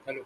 Hello.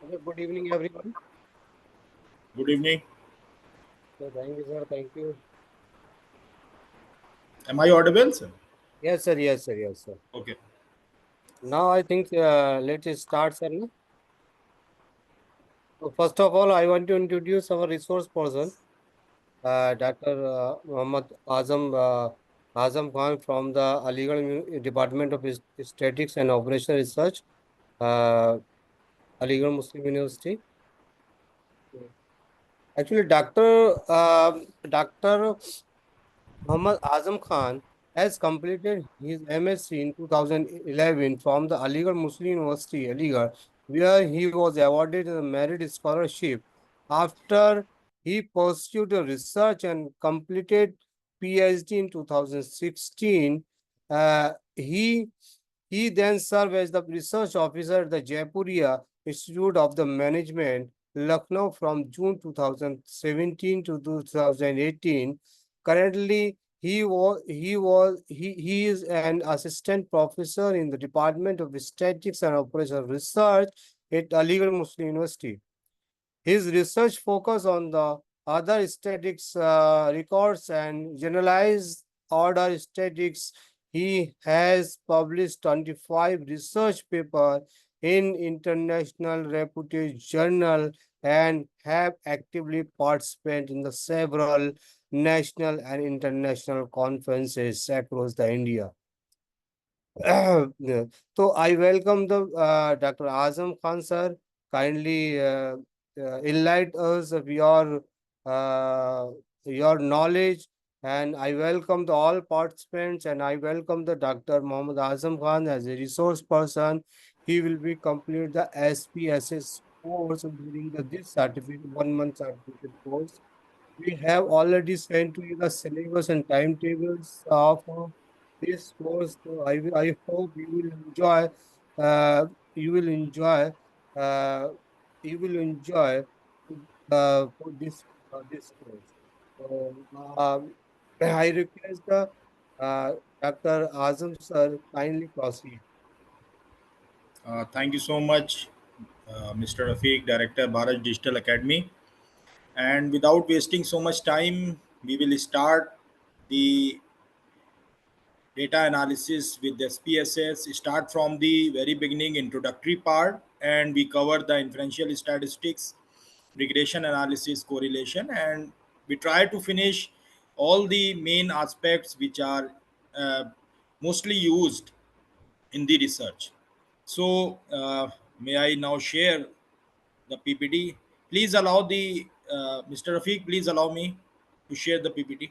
Okay, good evening, everyone. Good evening. So, thank you, sir. Thank you. Am I audible, sir? Yes, sir. Yes, sir. Yes, sir. Okay. Now, I think let's start, sir. No? So first of all, I want to introduce our resource person, Dr. Muhammad Azam Khan from the Aligarh Department of Statistics and Operational Research, uh, Aligarh Muslim University. Actually, Dr. Muhammad Azam Khan has completed his MSc in 2011 from the Aligarh Muslim University, Aligarh, where he was awarded a merit scholarship. After he pursued a research and completed PhD in 2016, he then served as the research officer at the Jaipuria Institute of the Management, Lucknow from June 2017 to 2018. Currently, he is an assistant professor in the Department of Statistics and Operational Research at Aligarh Muslim University. His research focus on the other statistics records and generalized order statistics. He has published 25 research papers in international reputed journal and have actively participated in the several national and international conferences across the India. Yeah. So I welcome the Dr. Azam Khan sir. Kindly enlighten us of uh, your knowledge, and I welcome the all participants, and I welcome the Dr. Muhammad Azam Khan as a resource person. He will be complete the SPSS course during this certificate 1 month certificate course. We have already sent to you the syllabus and timetables of this course. So I hope you will enjoy. Uh, you will enjoy. Uh, you will enjoy for this course. So I request the Dr. Azam sir kindly proceed. Thank you so much, Mr. Rafiq, Director, Bharat Digital Academy. And without wasting so much time, we will start the data analysis with SPSS. Start from the very beginning, introductory part, and we cover the inferential statistics, regression analysis, correlation, and we try to finish all the main aspects which are uh, mostly used in the research. So, may I now share the PPT? Please allow the Mr. Rafiq. Please allow me to share the PPT.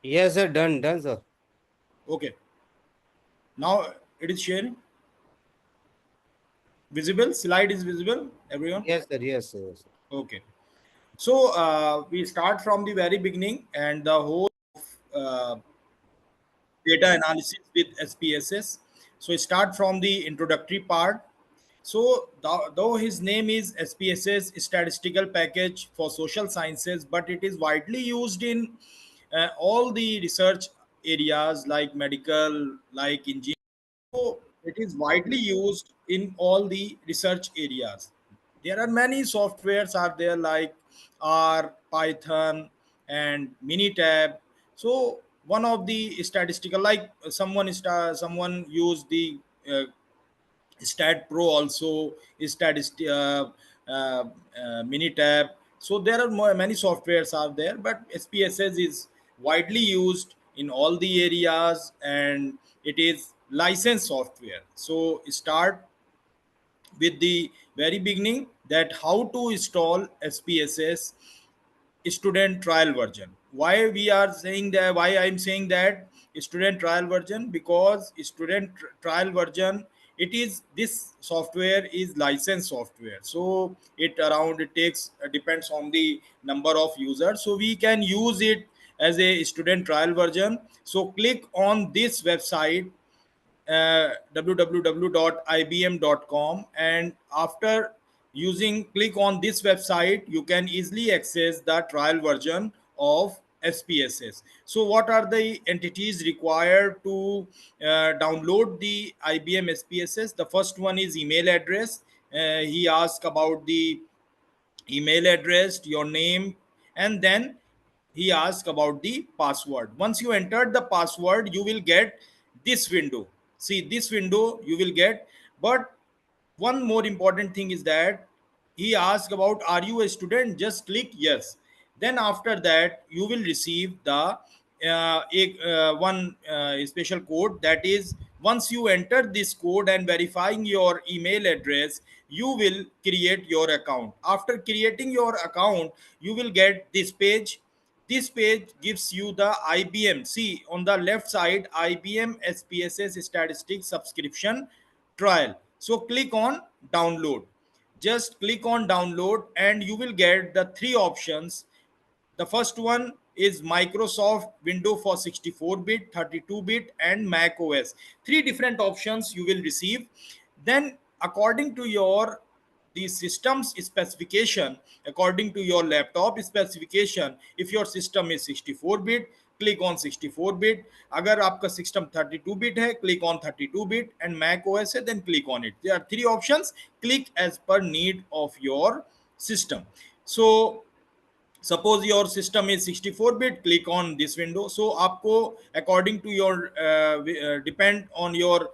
Yes, sir. Done, sir. Okay. Now it is sharing. Visible. Slide is visible. Everyone. Yes, sir. Yes, sir. Yes, sir. Okay. So we start from the very beginning, and the whole uh, data analysis with SPSS. So start from the introductory part. So though his name is SPSS, Statistical Package for Social Sciences, but it is widely used in all the research areas like medical, like engineering. So it is widely used in all the research areas. There are many softwares are there like R, Python, and Minitab. So one of the statistical, like someone used the uh, Stat Pro also, Statist, Minitab. So there are many softwares are there, but SPSS is widely used in all the areas, and it is licensed software. So start with the very beginning, that how to install SPSS student trial version. Why we are saying that, why I'm saying that student trial version, because trial version, it is, this software is licensed software, so it takes depends on the number of users, so we can use it as a student trial version. So click on this website, www.ibm.com, and after using click on this website, you can easily access the trial version of SPSS. So what are the entities required to download the IBM SPSS? The first one is email address. He asked about the email address, your name, and then he asks about the password. Once you entered the password, you will get this window. See this window you will get, but one more important thing is that he asks about, are you a student? Just click yes. Then after that you will receive the one special code, that is, once you enter this code and verifying your email address, you will create your account. After creating your account, you will get this page. This page gives you the IBM. See on the left side, IBM SPSS Statistics Subscription Trial. So click on download. Just click on download and you will get the three options. The first one is Microsoft Windows for 64-bit, 32-bit, and Mac OS. Three different options you will receive. Then, according to your the system's specification, according to your laptop specification, if your system is 64-bit, click on 64-bit. अगर आपका system 32-bit है, click on 32-bit, and Mac OS है, then click on it. There are three options. Click as per need of your system. So suppose your system is 64-bit, click on this window. So आपको according to your depend on your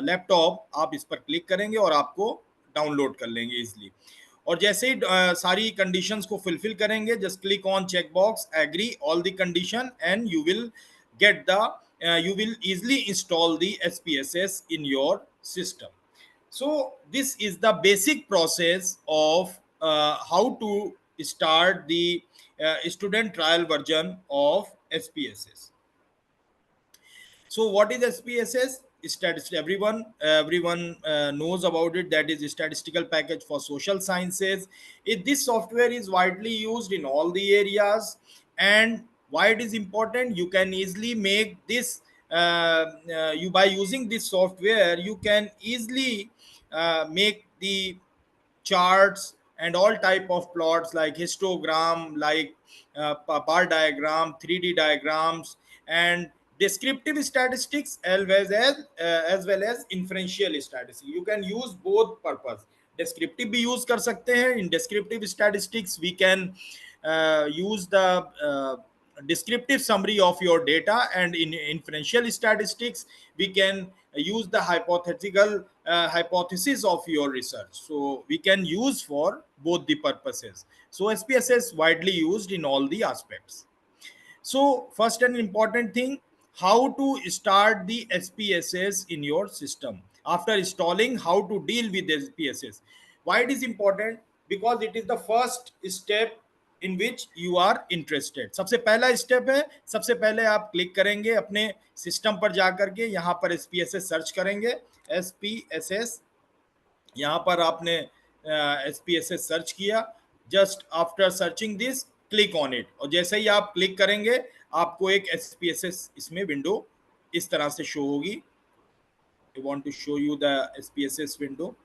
laptop, आप इस पर click करेंगे और आपको download कर लेंगे easily. और जैसे ही सारी कंडीशंस को फुलफिल करेंगे, just click on check box agree all the condition and you will get the you will easily install the SPSS in your system. So this is the basic process of how to start the student trial version of SPSS. So what is SPSS? Everyone knows about it. That is a statistical package for social sciences. This software is widely used in all the areas. And why it is important? You can easily make this. You by using this software, you can easily make the charts and all type of plots like histogram, like bar diagram, 3D diagrams, and descriptive statistics, as well as inferential statistics. You can use both purpose. Descriptive भी use कर सकते हैं. In descriptive statistics we can use the descriptive summary of your data, and in inferential statistics we can use the hypothetical hypothesis of your research. So we can use for both the purposes. So SPSS widely used in all the aspects. So first and important thing, how to start the SPSS in your system. After installing, how to deal with SPSS. Why it is important? Because it is the first step in which you are interested. सबसे पहला step है, सबसे पहले आप click करेंगे अपने system पर जाकर के, यहाँ पर SPSS सर्च करेंगे. SPSS यहाँ पर आपने SPSS सर्च किया. Just after searching this, click on it, और जैसे ही आप क्लिक करेंगे आपको एक SPSS इसमें विंडो इस तरह से शो होगी. I want to show you the SPSS window.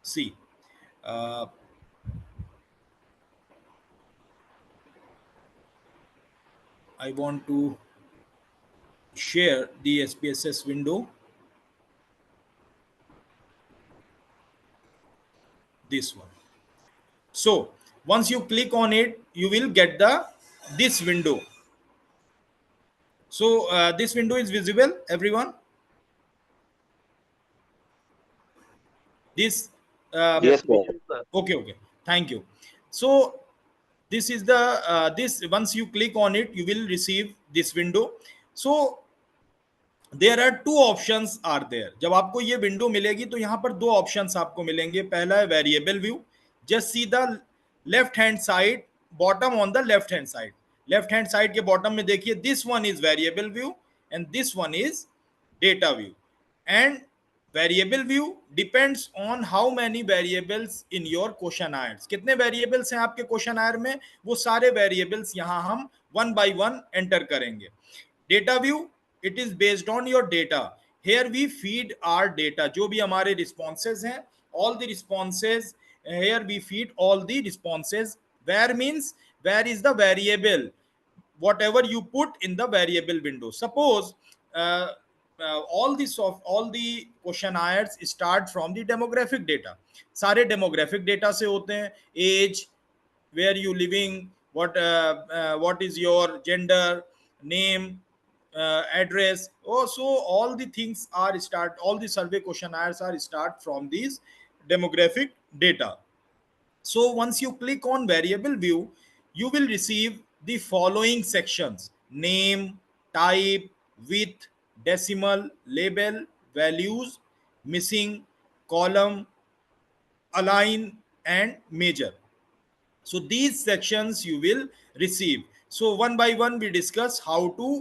See, uh, I want to share the SPSS window. This one. So once you click on it, you will get the this window. So this window is visible, everyone. This Yes, Yes, sir. sir. okay, thank you. So this is the this once you click on it, you will receive this window. So there are two options are there. जब आपको ये window मिलेगी तो यहाँ पर दो options आपको मिलेंगे. पहला है variable view. Just see the left hand side, bottom on the left hand side. Left hand side के बॉटम में देखिए, this one is variable view and this one is data view. And variable view depends on how many variables in your question Aires. कितने variables हैं आपके question आयर में, वो सारे variables यहाँ हम वन बाय वन एंटर करेंगे. Data view, it is based on your data. Here we feed our data. जो भी हमारे responses हैं, all the responses, here we feed all the responses. Where means where is the variable, whatever you put in the variable window. Suppose all the questionnaires start from the demographic data. सारे demographic data से होते हैं. Age, where you living, what is your gender, name, address. Oh, so all the things are start, all the survey questionnaires are start from these demographic data. So once you click on variable view, you will receive the following sections: name, type, width, decimal, label, values, missing, column, align, and measure. So these sections you will receive. So one by one we discuss how to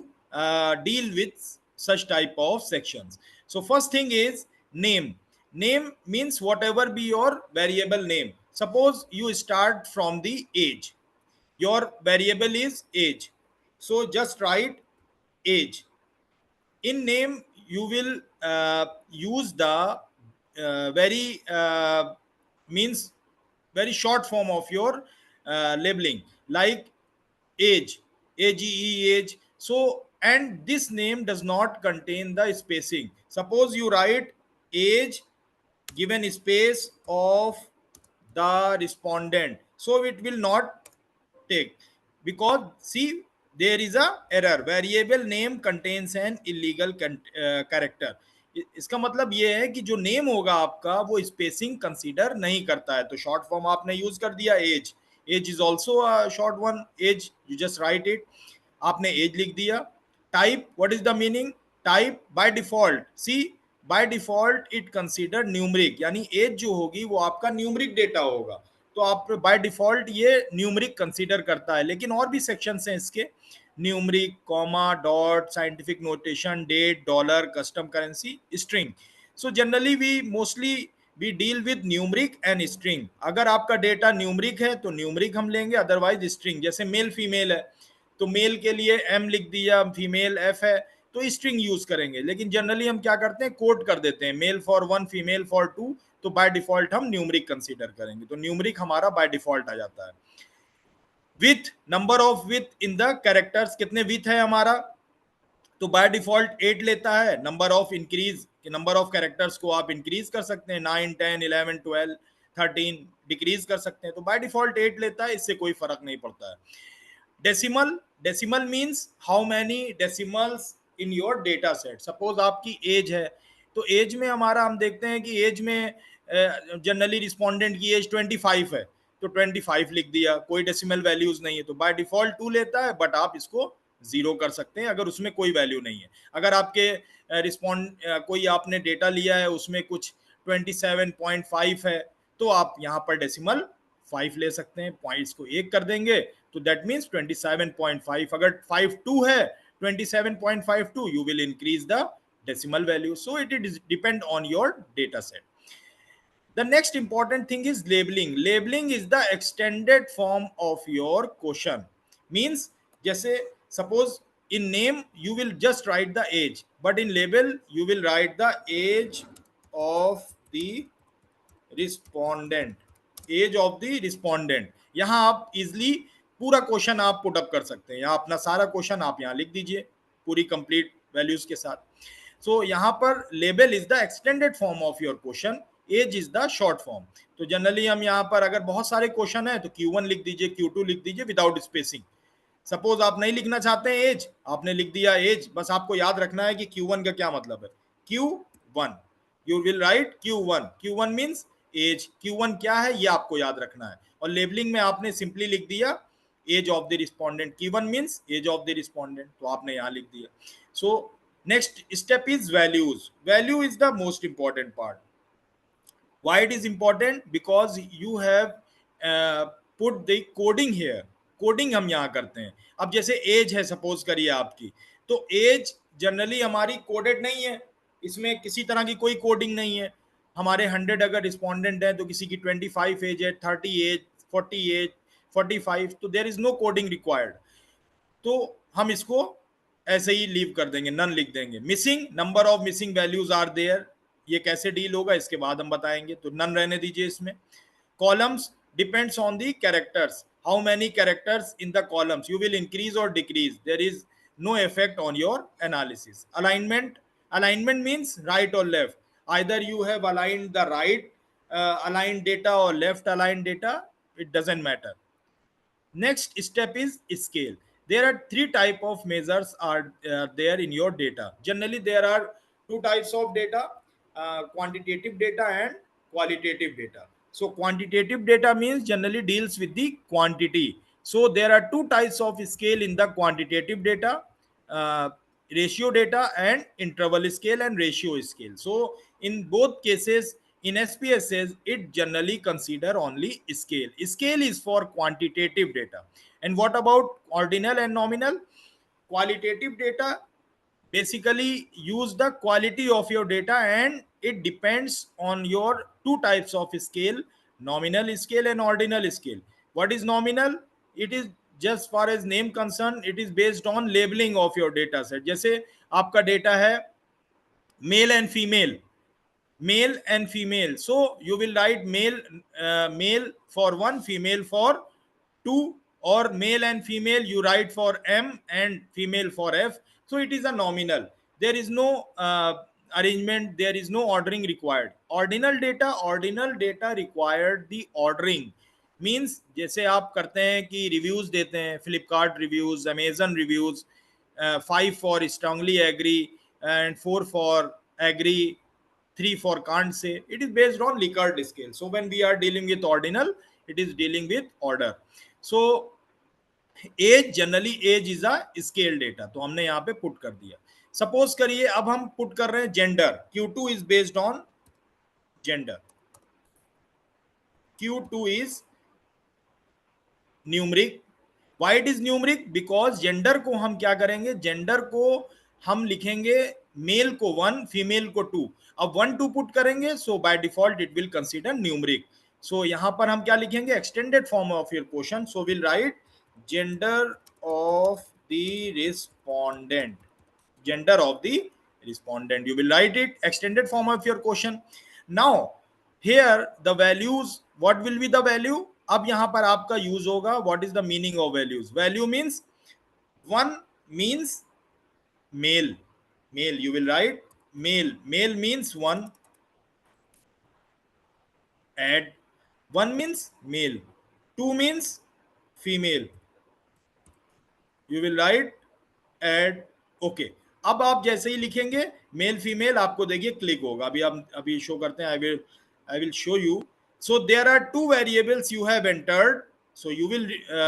deal with such type of sections. So first thing is name. Name means whatever be your variable name. Suppose you start from the age. Your variable is age. So just write age. In name you will use the very means very short form of your labeling, like age, age, age. So and this name does not contain the spacing. Suppose you write age given space of the respondent, so it will not take, because see there is a error, variable name contains an illegal character. इसका मतलब ये है कि जो name होगा आपका वो spacing consider नहीं करता है. तो शॉर्ट फॉर्म आपने यूज कर दिया age. Age is also a short one, age, you just write it. आपने एज लिख दिया. Type, what is the meaning? Type by default, see by default it consider numeric, यानी एज जो होगी वो आपका न्यूमरिक डेटा होगा. तो आप बाय डिफॉल्ट ये न्यूमरिक कंसीडर करता है. लेकिन और भी सेक्शंस हैं इसके, numeric, comma, dot, scientific notation, date, dollar, custom currency, string. So generally we mostly we deal with numeric and string. अगर आपका डेटा न्यूमरिक है तो न्यूमरिक हम लेंगे, अदरवाइज स्ट्रिंग. जैसे मेल फीमेल है तो मेल के लिए एम लिख दिया, फीमेल एफ है तो स्ट्रिंग यूज करेंगे. लेकिन जनरली हम क्या करते हैं, कोड कर देते हैं, मेल फॉर 1, फीमेल फॉर 2. तो बाय डिफॉल्ट हम न्यूमरिक कंसीडर करेंगे. तो न्यूमरिक हमारा बाय डिफॉल्ट आ जाता है. With, number of with in the characters, कितने विथ है हमारा, तो बाय डिफॉल्ट 8 लेता है. Number of increase, number of characters को आप इंक्रीज कर सकते हैं, 9, 10, 11, 12, 13 डिक्रीज कर सकते हैं. तो बाय डिफॉल्ट 8 लेता है, इससे कोई फर्क नहीं पड़ता है. Decimal, decimal means how many decimals in your data set. Suppose आपकी एज है तो एज में हमारा हम देखते हैं कि एज में जनरली रिस्पोंडेंट की एज 25 है तो 25 लिख दिया, कोई डेसिमल वैल्यूज नहीं है तो बाय डिफॉल्ट 2 लेता है. बट आप इसको 0 कर सकते हैं अगर उसमें कोई वैल्यू नहीं है. अगर आपके कोई आपने डेटा लिया है उसमें कुछ 27.5 है तो आप यहाँ पर डेसिमल 5 ले सकते हैं. पॉइंट्स को 1 कर देंगे तो दैट मीन्स 27.5. अगर 52 है 27.52, you will increase the decimal value. So it is depend on your data set. The next important thing is labeling. Labeling is the extended form of your question. Means जैसे suppose in name you will just write the age, but in label you will write the age of the respondent, age of the respondent. यहां आप easily पूरा question आप put up कर सकते हैं, यहाँ अपना सारा क्वेश्चन आप यहाँ लिख दीजिए पूरी कंप्लीट वैल्यूज के साथ. सो यहाँ पर label is the extended form of your question, age is the short form. तो जनरली हम यहाँ पर अगर बहुत सारे क्वेश्चन है तो Q1 लिख दीजिए, Q2 लिख दीजिए विदाउट स्पेसिंग. सपोज आप नहीं लिखना चाहते हैं एज, आपने लिख दिया एज, बस आपको याद रखना है कि Q1 का क्या मतलब है. Q1 you will write Q1. Q1 means age. Q1 क्या है ये आपको याद रखना है. और लेबलिंग में आपने सिंपली लिख दिया age of the respondent. Q1 means age of the respondent, तो आपने यहाँ लिख दिया. So next step is values. Value is the most important part. Why it is important? Because you have put the coding here. Coding हम यहाँ करते हैं. अब जैसे एज है सपोज करिए आपकी, तो एज जनरली हमारी कोडेड नहीं है, इसमें किसी तरह की कोई कोडिंग नहीं है. हमारे 100 अगर रिस्पोंडेंट है तो किसी की 25 एज है, 30 एज, 40 एज, 45, तो there is no coding required. तो हम इसको ऐसे ही लीव कर देंगे, नन लिख देंगे. Missing, number of missing values are there. ये कैसे डील होगा इसके बाद हम बताएंगे, तो नन रहने दीजिए इसमें. Columns depends on the characters. How many characters in the columns, you will increase और decrease, there is no effect on your analysis. Alignment, alignment means right और left. Either you have aligned the right aligned data or left aligned data, it doesn't matter. Next step is scale. There are three type of measures are there in your data. Generally there are two types of data, quantitative data and qualitative data. So quantitative data means generally deals with the quantity. So there are two types of scale in the quantitative data, uh, ratio data and interval scale and ratio scale. So in both cases, in SPSS, it generally consider only scale. Scale is for quantitative data. And what about ordinal and nominal? Qualitative data basically use the quality of your data, and it depends on your two types of scale, nominal scale and ordinal scale. What is nominal? It is just far as name concerned, it is based on labeling of your data set. जैसे आपका data है male and female, male and female, so you will write male for 1, female for 2, or male and female you write for M and female for F. So it is a nominal, there is no arrangement, there is no ordering required. Ordinal data required the ordering. Means जैसे आप करते हैं कि reviews देते हैं, Flipkart reviews, Amazon reviews, 5 for strongly agree and 4 for agree, 3 for can't say. It is based on Likert scale. So when we are dealing with ordinal, it is dealing with order. So age, generally age is a scale data, तो हमने यहाँ पे put कर दिया. Suppose करिए अब हम put कर रहे हैं gender. Q2 is based on gender. Q2 is numeric. Why it is numeric? Because gender को हम क्या करेंगे, जेंडर को हम लिखेंगे मेल को 1, फीमेल को 2. अब 1 2 पुट करेंगे, so by default it will consider numeric. So यहां पर हम क्या लिखेंगे, extended form of your question. So will write gender of the respondent, gender of the respondent, you will write it extended form of your question. Now here the values, what will be the value? अब यहां पर आपका use होगा what is the meaning of values. Value means 1 means male, male you will write male, male means 1, add 1 means male, 2 means female, you will write add. Okay अब आप जैसे ही लिखेंगे male female, आपको देखिए क्लिक होगा. अभी आप अभी शो करते हैं, I will show you. So there are 2 variables you have entered. So you will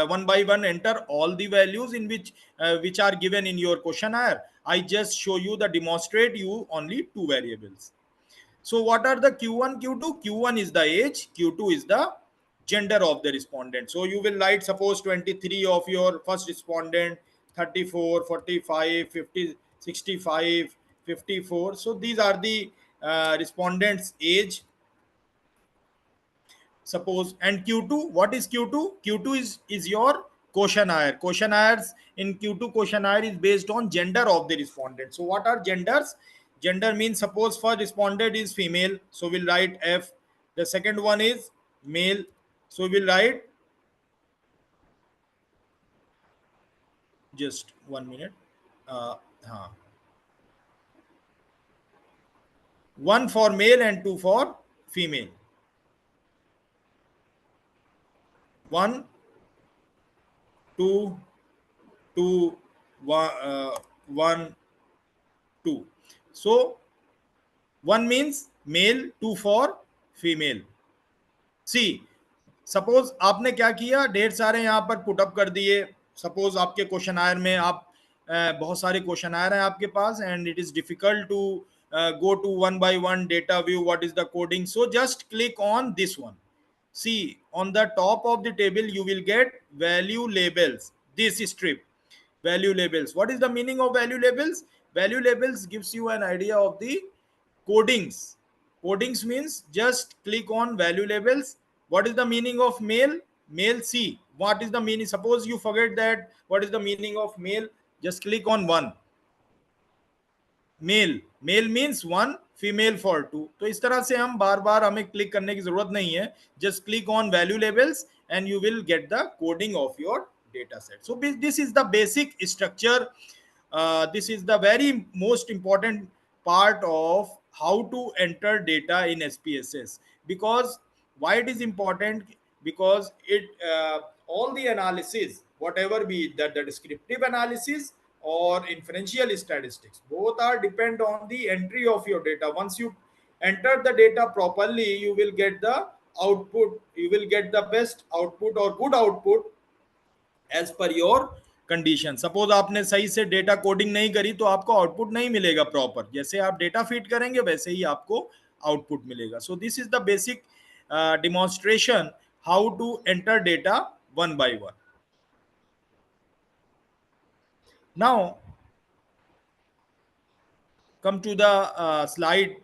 one by one enter all the values in which are given in your questionnaire. I just show you the demonstrate you only 2 variables. So what are the Q1, Q2? Q1 is the age, Q2 is the gender of the respondent. So you will write suppose 23 of your first respondent, 34, 45, 50, 65, 54. So these are the respondents age. Suppose, and Q2, what is Q2? Q2 is your questionnaire. Questionnaires in Q2 questionnaire is based on gender of the respondent. So what are genders? Gender means, suppose first respondent is female, so we'll write F. The second one is male, so we'll write, just 1 minute. Huh. One for male and two for female. One, two, two, one, two. So one means male, two for female. See, suppose आपने क्या किया, ढेर सारे यहाँ पर put up कर दिए. Suppose आपके क्वेश्चन आयर में आप बहुत सारे क्वेश्चन आयर हैं आपके पास, and it is difficult to go to one by one data view, what is the coding. So just click on this one. See, on the top of the table you will get value labels, this strip, value labels. What is the meaning of value labels? Value labels gives you an idea of the codings. Codings means, just click on value labels. What is the meaning of male? Male, see what is the meaning. Suppose you forget that what is the meaning of male, just click on one. Male, male means one, female for two. तो इस तरह से हम बार बार, हमें click करने की जरूरत नहीं है. Just click on value levels and you will get the coding of your data set. So this is the basic structure. This is the very most important part of how to enter data in SPSS. Because why it is important? Because it all the analysis, whatever be that, the descriptive analysis or inferential statistics, both are depend on the entry of your data. Once you enter the data properly, you will get the output, you will get the best output or good output as per your condition. Suppose आपने सही से data coding नहीं करी तो आपको output नहीं मिलेगा proper. जैसे आप डेटा फीड करेंगे वैसे ही आपको आउटपुट मिलेगा. So this is the basic demonstration how to enter data one by one. Now come to the slide.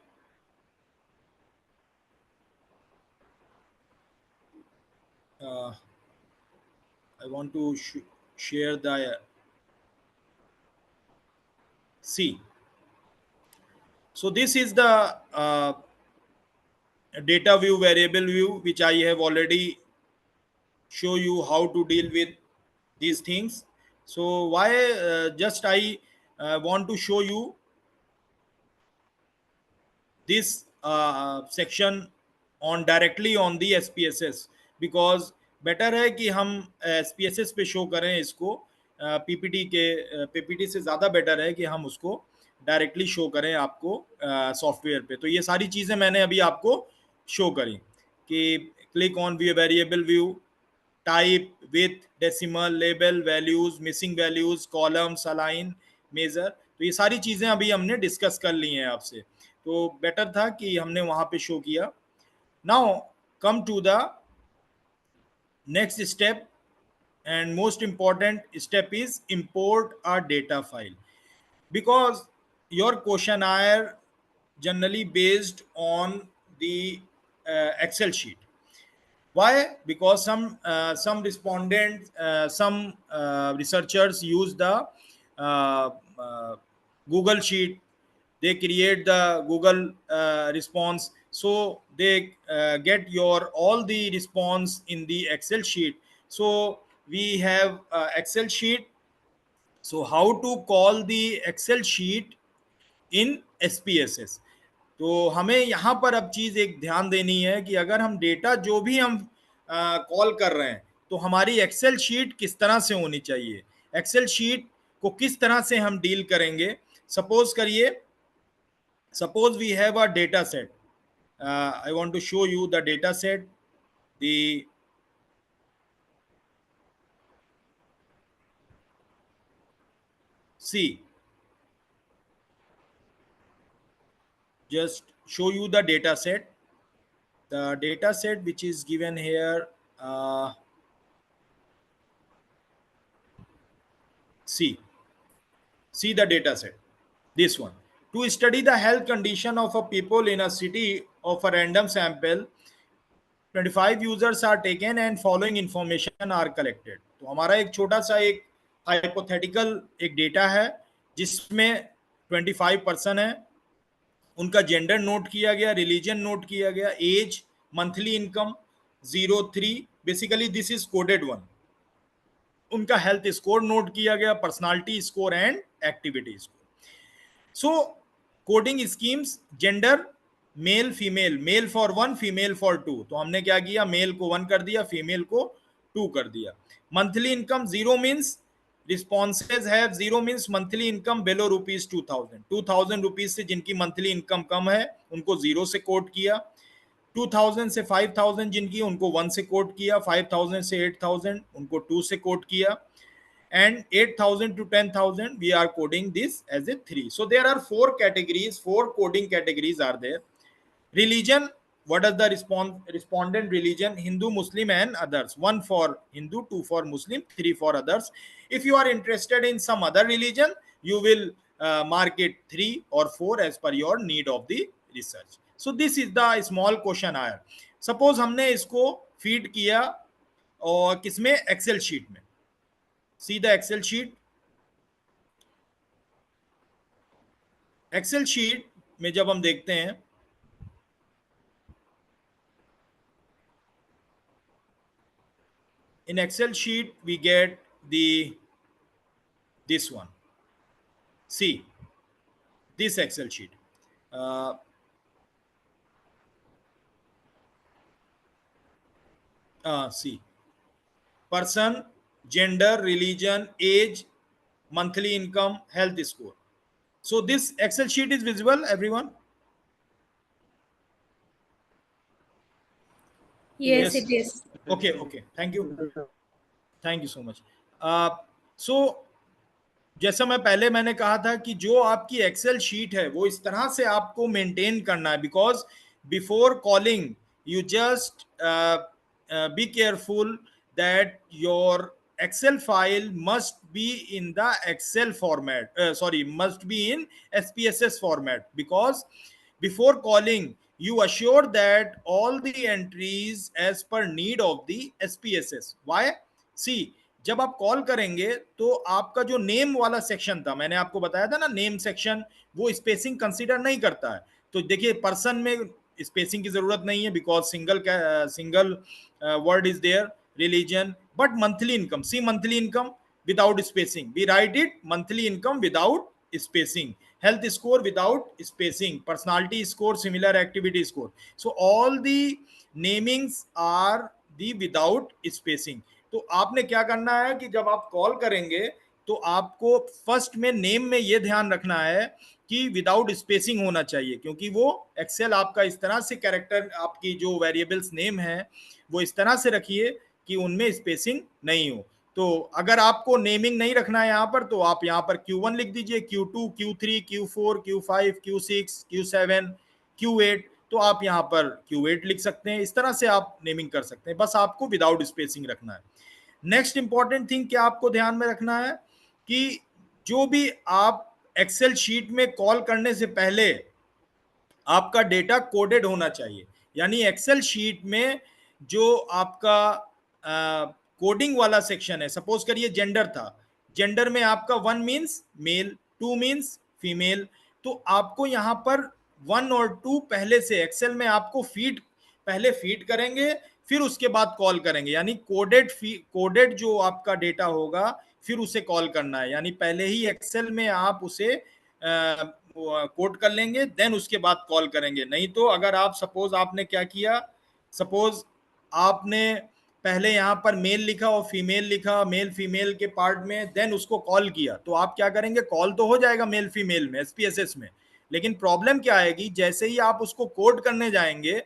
I want to share the see. So this is the data view, variable view, which I have already show you how to deal with these things. So why just I want to show you this section on directly on the SPSS, because better है कि हम SPSS पे show करें इसको. PPT से ज़्यादा better है कि हम उसको डायरेक्टली शो करें आपको सॉफ्टवेयर पे. तो ये सारी चीज़ें मैंने अभी आपको शो करी कि click on view, variable view, type, width, decimal, label, values, missing values, columns, align, measure. तो ये सारी चीज़ें अभी हमने डिस्कस कर ली हैं आपसे, तो बेटर था कि हमने वहाँ पे शो किया. Now come to the next step, and most important step is import a data file, because your questionnaire generally based on the Excel sheet. Why? Because some respondents, some researchers use the Google sheet. They create the Google response, so they get your all the response in the Excel sheet. So we have Excel sheet. So how to call the Excel sheet in SPSS? तो हमें यहाँ पर अब चीज़ एक ध्यान देनी है कि अगर हम डेटा जो भी हम कॉल कर रहे हैं तो हमारी एक्सेल शीट किस तरह से होनी चाहिए, एक्सेल शीट को किस तरह से हम डील करेंगे. सपोज करिए, suppose we have a data set. I want to show you the data set. The see, just show you the data set. The data set which is given here. See the data set. This one. To study the health condition of a people in a city of a random sample, 25 users are taken and following information are collected. तो हमारा एक छोटा सा एक hypothetical एक data है जिसमें 25% है, उनका जेंडर नोट किया गया, रिलीजन नोट किया गया, age, monthly income 03, basically this is coded one, उनका हेल्थ स्कोर नोट किया गया, personality score and activity score. So coding schemes, gender male female, male for 1, female for 2, तो हमने क्या किया, मेल को 1 कर दिया, फीमेल को 2 कर दिया। Monthly income 0 means responses have 0 means monthly income below rupees 2000 rupees से जिनकी मंथली इनकम कम है उनको 0 से कोट किया, 2000 से 5000 जिनकी उनको 1 से कोट किया, 5000 से 8000 उनको 2 से कोट किया, and 8000 to 10,000 we are coding this as a 3. So there are 4 categories, 4 coding categories are there. Religion, what is the respondent religion? Hindu, Muslim and others. 1 for Hindu, 2 for Muslim, 3 for others. If you are interested in some other religion, you will mark it 3 or 4 as per your need of the research. So this is the small questionnaire. Suppose हमने इसको feed किया और किसमें, Excel sheet में। See the Excel sheet. Excel sheet में जब हम देखते हैं, in Excel sheet we get this one. See this Excel sheet. See person, gender, religion, age, monthly income, health score. So this Excel sheet is visible, everyone? Yes, it is. Okay. Thank you so much. So जैसा मैंने कहा था कि जो आपकी Excel sheet है वो इस तरह से आपको मेंटेन करना है, because before calling you just be careful that your Excel file must be in the Excel format, must be in SPSS format, because before calling you assure that all the entries as per need of the SPSS. Why? See, जब आप call करेंगे तो आपका जो name वाला section था, मैंने आपको बताया था ना, नेम सेक्शन वो स्पेसिंग कंसीडर नहीं करता है। तो देखिए पर्सन में स्पेसिंग की जरूरत नहीं है because single word is there, religion, but monthly income, see monthly income without spacing, we write it monthly income without spacing, health score without spacing, personality score, similar activity score. So all the namings are the without spacing. तो आपने क्या करना है कि जब आप call करेंगे तो आपको फर्स्ट में नेम में ये ध्यान रखना है कि विदाउट स्पेसिंग होना चाहिए, क्योंकि वो एक्सेल आपका इस तरह से कैरेक्टर, आपकी जो वेरिएबल्स नेम है वो इस तरह से रखिए कि उनमें स्पेसिंग नहीं हो। तो अगर आपको नेमिंग नहीं रखना है यहाँ पर, तो आप यहाँ पर Q1 लिख दीजिए, Q2, Q3, Q4, Q5, Q6, Q7, Q8, तो आप यहाँ पर Q8 लिख सकते हैं। इस तरह से आप नेमिंग कर सकते हैं, बस आपको विदाउट स्पेसिंग रखना है। नेक्स्ट इंपॉर्टेंट थिंग क्या आपको ध्यान में रखना है कि जो भी आप एक्सेल शीट में कॉल करने से पहले आपका डेटा कोडेड होना चाहिए, यानी एक्सेल शीट में जो आपका कोडिंग वाला सेक्शन है, सपोज करिए जेंडर था, जेंडर में आपका 1 मीन्स मेल, 2 मीन्स फीमेल, तो आपको यहाँ पर 1 और 2 पहले से एक्सेल में आपको पहले फीड करेंगे, फिर उसके बाद कॉल करेंगे, यानी कोडेड जो आपका डेटा होगा फिर उसे कॉल करना है, यानी पहले ही एक्सेल में आप उसे कोड कर लेंगे, देन उसके बाद कॉल करेंगे। नहीं तो अगर आप सपोज आपने क्या किया, सपोज आपने पहले यहाँ पर मेल लिखा और फीमेल लिखा, मेल फीमेल के पार्ट में, देन उसको कॉल किया, तो आप क्या करेंगे, कॉल तो हो जाएगा मेल फीमेल में SPSS में, लेकिन प्रॉब्लम क्या आएगी, जैसे ही आप उसको कोड करने जाएंगे,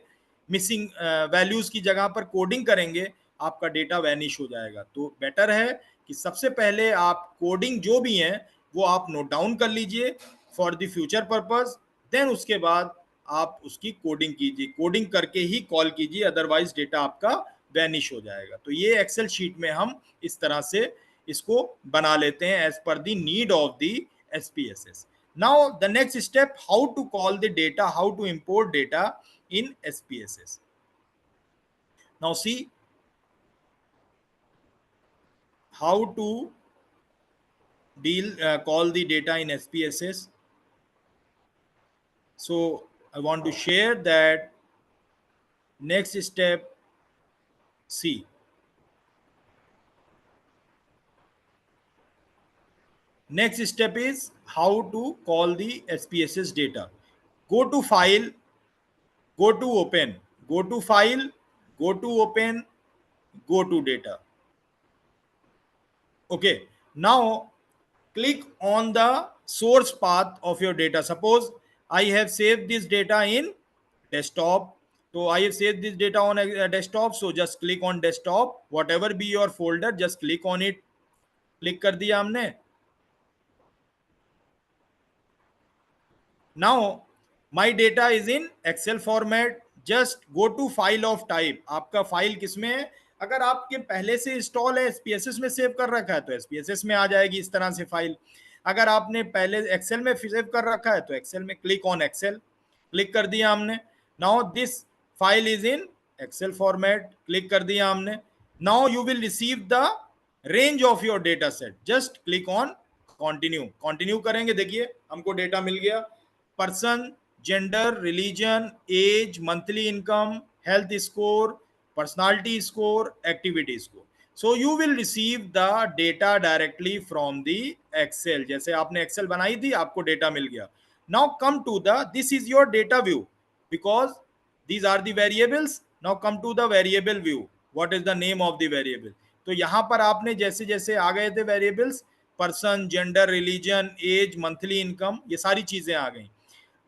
मिसिंग वैल्यूज की जगह पर कोडिंग करेंगे, आपका डेटा वैनिश हो जाएगा। तो बेटर है कि सबसे पहले आप कोडिंग जो भी है वो आप नोट डाउन कर लीजिए for the future purpose, then उसके बाद आप उसकी कोडिंग कीजिए, कोडिंग करके ही कॉल कीजिए, अदरवाइज डेटा आपका वैनिश हो जाएगा। तो ये एक्सेल शीट में हम इस तरह से इसको बना लेते हैं as per the need of the SPSS. Now the next step, how to call the data, how to import data in SPSS. Now see how to call the data in SPSS. So I want to share that next step. C. Next step is how to call the SPSS data. Go to file, go to open, go to file, go to open, go to data. Okay. Now click on the source path of your data. Suppose I have saved this data in desktop. So I have saved this data on a desktop. So just click on desktop. Whatever be your folder, just click on it. Click कर दिया हमने. Now my data is in Excel format. Just go to file of type. आपका file किसमें है? अगर आपके पहले से इंस्टॉल है, SPSS में सेव कर रखा है तो SPSS में आ जाएगी इस तरह से फाइल. अगर आपने पहले एक्सेल में सेव कर रखा है तो एक्सेल में क्लिक ऑन एक्सेल. क्लिक कर दिया हमने. Now this file is in Excel format. Click कर दिया हमने. Now you will receive the range of your data set. Just click on continue. Continue करेंगे. देखिए हमको डेटा मिल गया. Person, gender, religion, age, monthly income, health score, personality score, activity score. So you will receive the data directly from the Excel. जैसे आपने Excel बनाई थी, आपको डेटा मिल गया. Now come to the, this is your data view because these are the variables. Now come to the variable view. What is the name of the variable? तो यहां पर आपने जैसे जैसे आ गए थे variables, person, gender, religion, age, monthly income, ये सारी चीजें आ गई.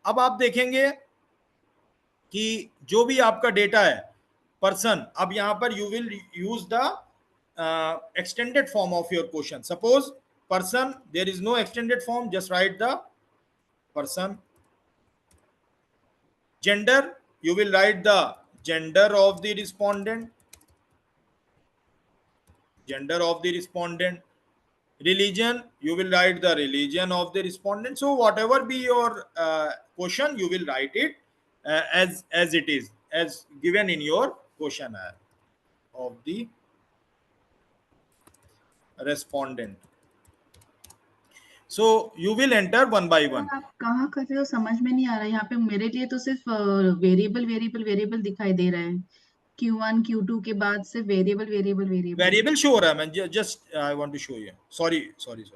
अब आप देखेंगे कि जो भी आपका डेटा है पर्सन, अब यहां पर you will use the extended form of your question. Suppose person, there is no extended form, just write the person. Gender, you will write the gender of the respondent. Gender of the respondent. Religion, you will write the religion of the respondent. So whatever be your question, you will write it as it is, as given in your questionnaire of the respondent. So you will enter one by one. आप कहाँ कर रहे हो समझ में नहीं आ रहा. यहाँ पे मेरे लिए तो सिर्फ वेरिएबल वेरिएबल वेरिएबल दिखाई दे रहा है. Q1 Q2 के बाद से variable variable variable. Variable show हो रहा है. मैं just I want to show you. Sorry.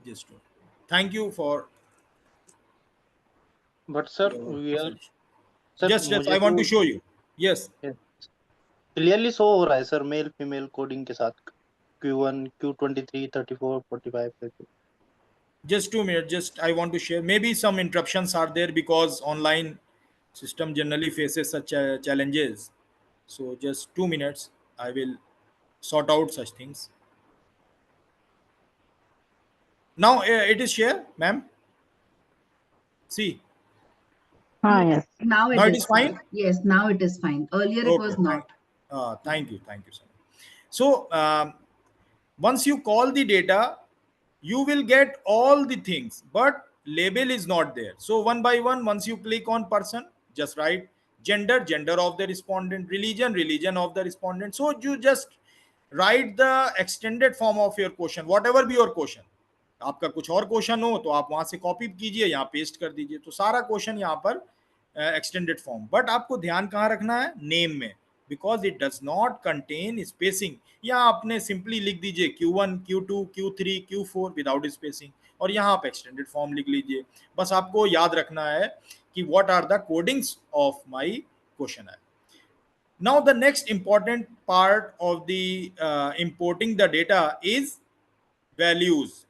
Just thank you for. But sir, we are sir, just I want to show you. Yes. Clearly show हो रहा है सर, मेल फीमेल कोडिंग के साथ Q1 Q23 34 45. Just 2 minutes. Just I want to share. Maybe some interruptions are there because online system generally faces such challenges. So just 2 minutes. I will sort out such things. Now it is share, ma'am. See. Yes. Now it is fine. Yes, now it is fine. Earlier it was not. Thank you sir. So once you call the data, you will get all the things, but label is not there. So one by one, once you click on person, just write gender of the respondent, religion of the respondent. So you just write the extended form of your question, whatever be your question. आपका कुछ और question हो तो आप वहां से copy कीजिए, यहाँ पेस्ट कर दीजिए. तो सारा क्वेश्चन यहाँ पर एक्सटेंडेड फॉर्म. बट आपको ध्यान कहाँ रखना है? नेम में, because it does not contain spacing. यहाँ आपने सिंपली लिख दीजिए Q1 Q2 Q3 Q4 without spacing, और यहाँ आप एक्सटेंडेड फॉर्म लिख लीजिए. बस आपको याद रखना है कि what are the codings of my question है. Now the next important part of the importing the data is values.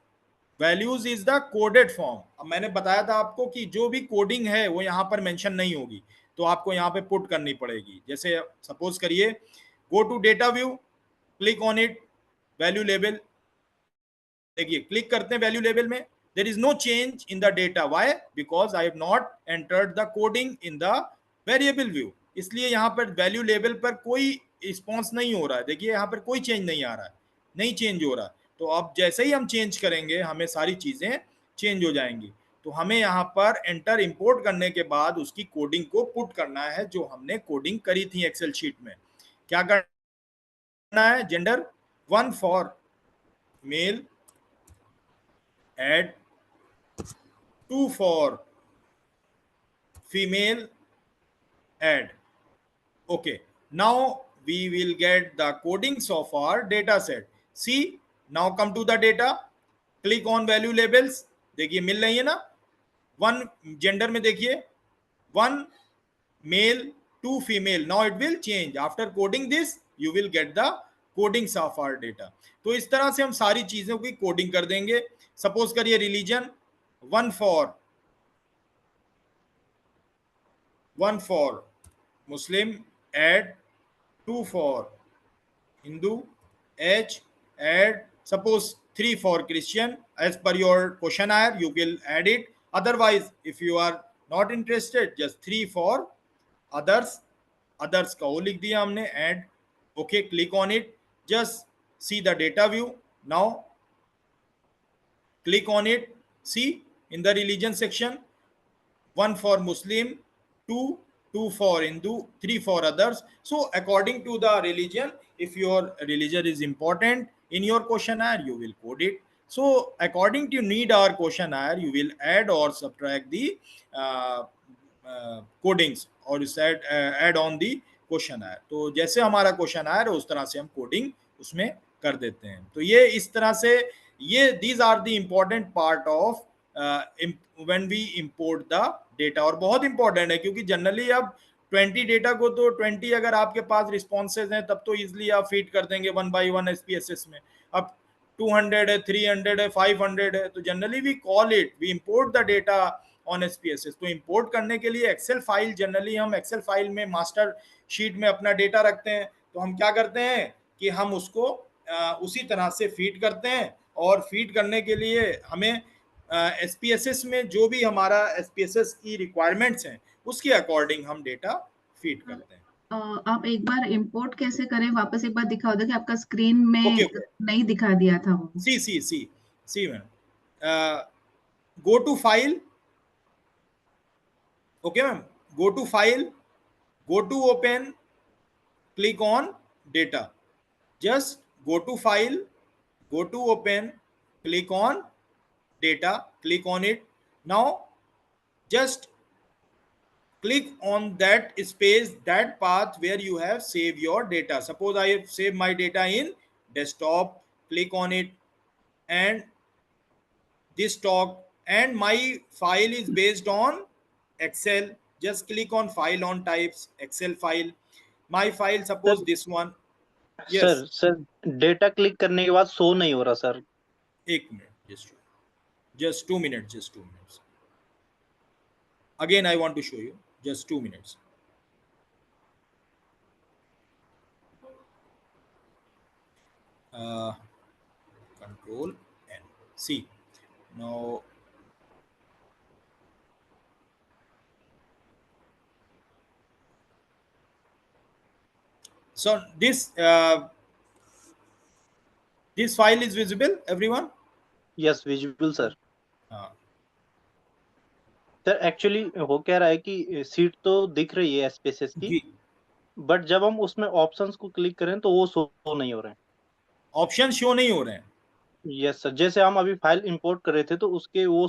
Values is the coded form. अब मैंने बताया था आपको कि जो भी कोडिंग है वो यहाँ पर मेंशन नहीं होगी, तो आपको यहाँ पे पुट करनी पड़ेगी. जैसे सपोज करिए, go to data view, click on it, value लेवल. देखिए क्लिक करते हैं वैल्यू लेवल में, there is no change in the data. Why? Because I have not entered the coding in the variable view. इसलिए यहाँ पर वैल्यू लेवल पर कोई रिस्पॉन्स नहीं हो रहा है. देखिए यहाँ पर कोई चेंज नहीं आ रहा है, नहीं चेंज हो रहा है. तो अब जैसे ही हम चेंज करेंगे हमें सारी चीजें चेंज हो जाएंगी. तो हमें यहाँ पर एंटर इंपोर्ट करने के बाद उसकी कोडिंग को पुट करना है, जो हमने कोडिंग करी थी एक्सेल शीट में। क्या करना है? Gender 1 for male, add 2 for female, add. Okay, now we will get the codings of our data set. See, now come to the data, click on value labels, देखिए मिल रही है ना। 1 gender में देखिए 1 male 2 female, now it will change after coding this, you will get the codings of our data। तो इस तरह से हम सारी चीजों की कोडिंग कर देंगे। सपोज करिए religion 1 for Muslim, add 2 for Hindu, H, add suppose 3 for Christian, as per your questionnaire you will add it, otherwise if you are not interested just 3 for others का वो लिख दिया हमने, add। okay, click on it, just see the data view। now click on it, see in the religion section 1 for Muslim, 2 for Hindu, 3 for others। So according to the religion, if your religion is important in your questionnaire, you will code it। So according to need our questionnaire, you will add or subtract the codings or add on the questionnaire। तो जैसे हमारा क्वेश्चनआयर है उस तरह से हम coding उसमें कर देते हैं। तो ये इस तरह से ये these are the important part of when we import the data. और बहुत इंपॉर्टेंट है क्योंकि जनरली अब 20 डेटा को तो 20 अगर आपके पास रिस्पॉन्सेज हैं तब तो इजिली आप फीड कर देंगे 1 by 1 SPSS में। अब 200 है, 300 है, 500 है, तो generally we call it we import the data on SPSS। तो इंपोर्ट करने के लिए एक्सेल फाइल, जनरली हम एक्सेल फाइल में मास्टर शीट में अपना डेटा रखते हैं। तो हम क्या करते हैं कि हम उसको उसी तरह से फीड करते हैं, और फीड करने के लिए हमें SPSS में जो भी हमारा SPSS की रिक्वायरमेंट्स हैं उसके अकॉर्डिंग हम डेटा फीड करते हैं। आप एक बार इंपोर्ट कैसे करें, वापस एक बार दिखाओ दो कि आपका स्क्रीन में Okay. नहीं दिखा दिया था वो। See ma'am, go to file, okay ma'am, go to file, go to open, click on data, just go to file, go to open, click on data, click on it। now just click on that space, that path where you have saved your data। suppose I have saved my data in desktop, click on it, and this talk, and my file is based on Excel, just click on file on types, Excel file, my file suppose this one। yes sir data click करने के बाद show नहीं हो रहा sir. एक minute, just 2 minutes, just 2 minutes, again I want to show you, just 2 minutes। Control N, see now so this file is visible everyone? Yes visible sir. हाँ, sir actually हो क्या रहा है कि सीट तो दिख रही है SPSS की, जी, बट जब हम उसमें ऑप्शंस को क्लिक करें तो वो शो नहीं हो रहे हैं। ऑप्शन शो नहीं हो रहे हैं। यस सर, जैसे हम अभी फाइल इंपोर्ट कर रहे थे तो उसके वो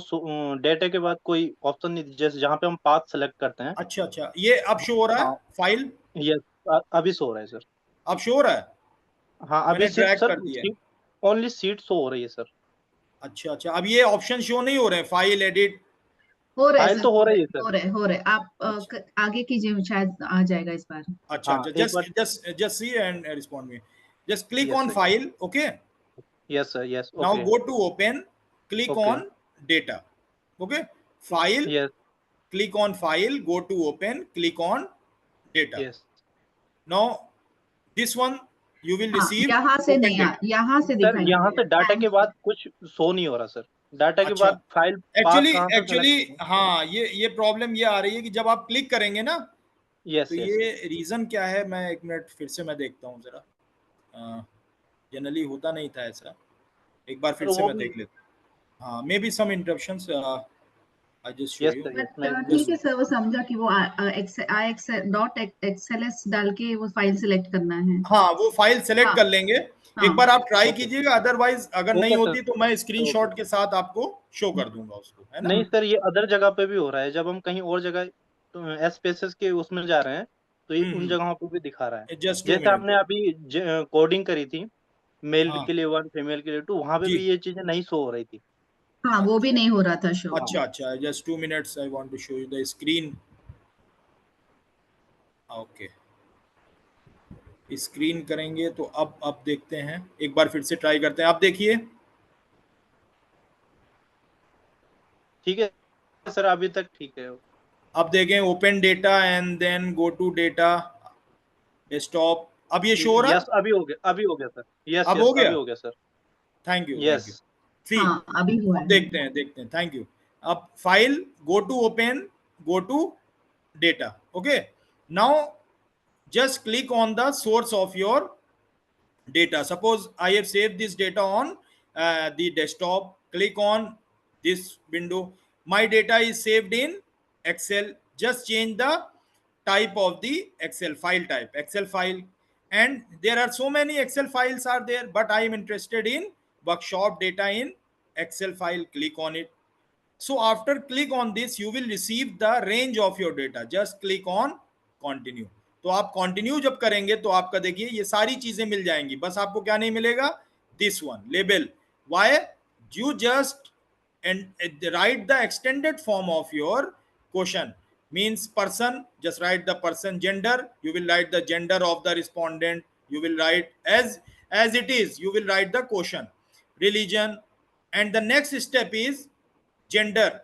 डेटा के बाद कोई ऑप्शन नहीं, जैसे जहाँ पे हम पाथ सेलेक्ट करते हैं। अच्छा, ये अब शो हो रहा है हाँ फाइल? यस, अभी शो हो रहा है सर। अब शो हो रहा है? हाँ मैंने अभी सिर्फ ड्रैग सर कर दिया। ओनली सीट शो हो रही है सर। अच्छा, अब ये ऑप्शन शो नहीं हो रहे हैं, फाइल एडिट? हो रहा है फाइल सर, तो हो रही है सर। हो रहे आप अच्छा। आगे कीजिए, शायद आ जाएगा इस बार। अच्छा, हाँ एक बार। just see and respond me, just click yes on sir, file, okay, yes sir, yes now okay go to open, click okay on data, okay, file, yes click on file, go to open, click on data। Yes now this one you will हाँ, receive यहाँ से open नहीं, data। यहाँ से sir, दिखाई यहाँ दे से data रहा के है। बाद कुछ शो नहीं हो रहा सर। डाटा के अच्छा, बाद फाइल पाथ एक्चुअली कहाँ से एक्चुअली सेलेक्ट? हाँ, ये प्रॉब्लम ये आ रही है कि जब आप क्लिक करेंगे ना, तो यस यस ये रीजन क्या है, मैं एक मिनट फिर से मैं देखता हूँ जरा, जनरली होता नहीं था ऐसा, एक बार सर फिर से वो मैं भी। देख लेता हूँ। हाँ, may be some interruptions, I just show yes you. Sir, yes but मैं ठीक है सर, वो समझा कि वो डॉट एक्सएलएस डाल के वो फाइल सिलेक्ट करना है। हाँ, वो फाइल सेलेक्ट हाँ कर लेंगे। हाँ एक बार आप ट्राई ओके कीजिएगा, अदरवाइज अगर नहीं ओके सर होती तो मैं ओके। स्क्रीनशॉट के साथ आपको शो कर दूंगा उसको, है ना। नहीं सर, ये अदर जगह पे भी हो रहा है, जब हम कहीं और जगह तो एसपीएसएस के उसमें जा रहे हैं तो ये उन जगहों पे भी दिखा रहा है। जस्ट 2 जैसे मिनट। हमने अभी कोडिंग करी थी, मेल हाँ के लिए 1, फीमेल के लिए 2, वहां पे जी। भी ये चीजें नहीं शो हो रही थी। हाँ, वो भी अच्छा नहीं हो रहा था शो। हाँ अच्छा अच्छा, just 2 minutes, I want to show you the screen. Okay, screen करेंगे तो अब देखते हैं, एक बार फिर से ट्राई करते हैं। आप देखिए, ठीक है सर, अभी तक ठीक है। अब देखें, open data and then go to data desktop. अब ये शो हो रहा है। यस अभी हो गया, अभी हो गया सर। यस अब यस हो गया। अभी हो गया sir. Thank you thank yes you. See, हाँ, अभी हुआ अब है। देखते हैं, थैंक यू। अब file, go to open, go to data. Okay, now just click on the source of your data. Suppose I have saved this data on the desktop. Click on this window. My data is saved in Excel. Just change the type of the Excel file type, Excel file. And there are so many Excel files are there, but I am interested in workshop data in Excel file. Click on it. So after click on this, you will receive the range of your data. Just click on continue. तो आप continue जब करेंगे तो आपका देखिए ये सारी चीजें मिल जाएंगी, बस आपको क्या नहीं मिलेगा, this one label. Why? You just write the extended form of your question. Means person, just write the person. Gender, you will write the gender of the respondent. You will write as it is, you will write the question. Religion, and the next step is gender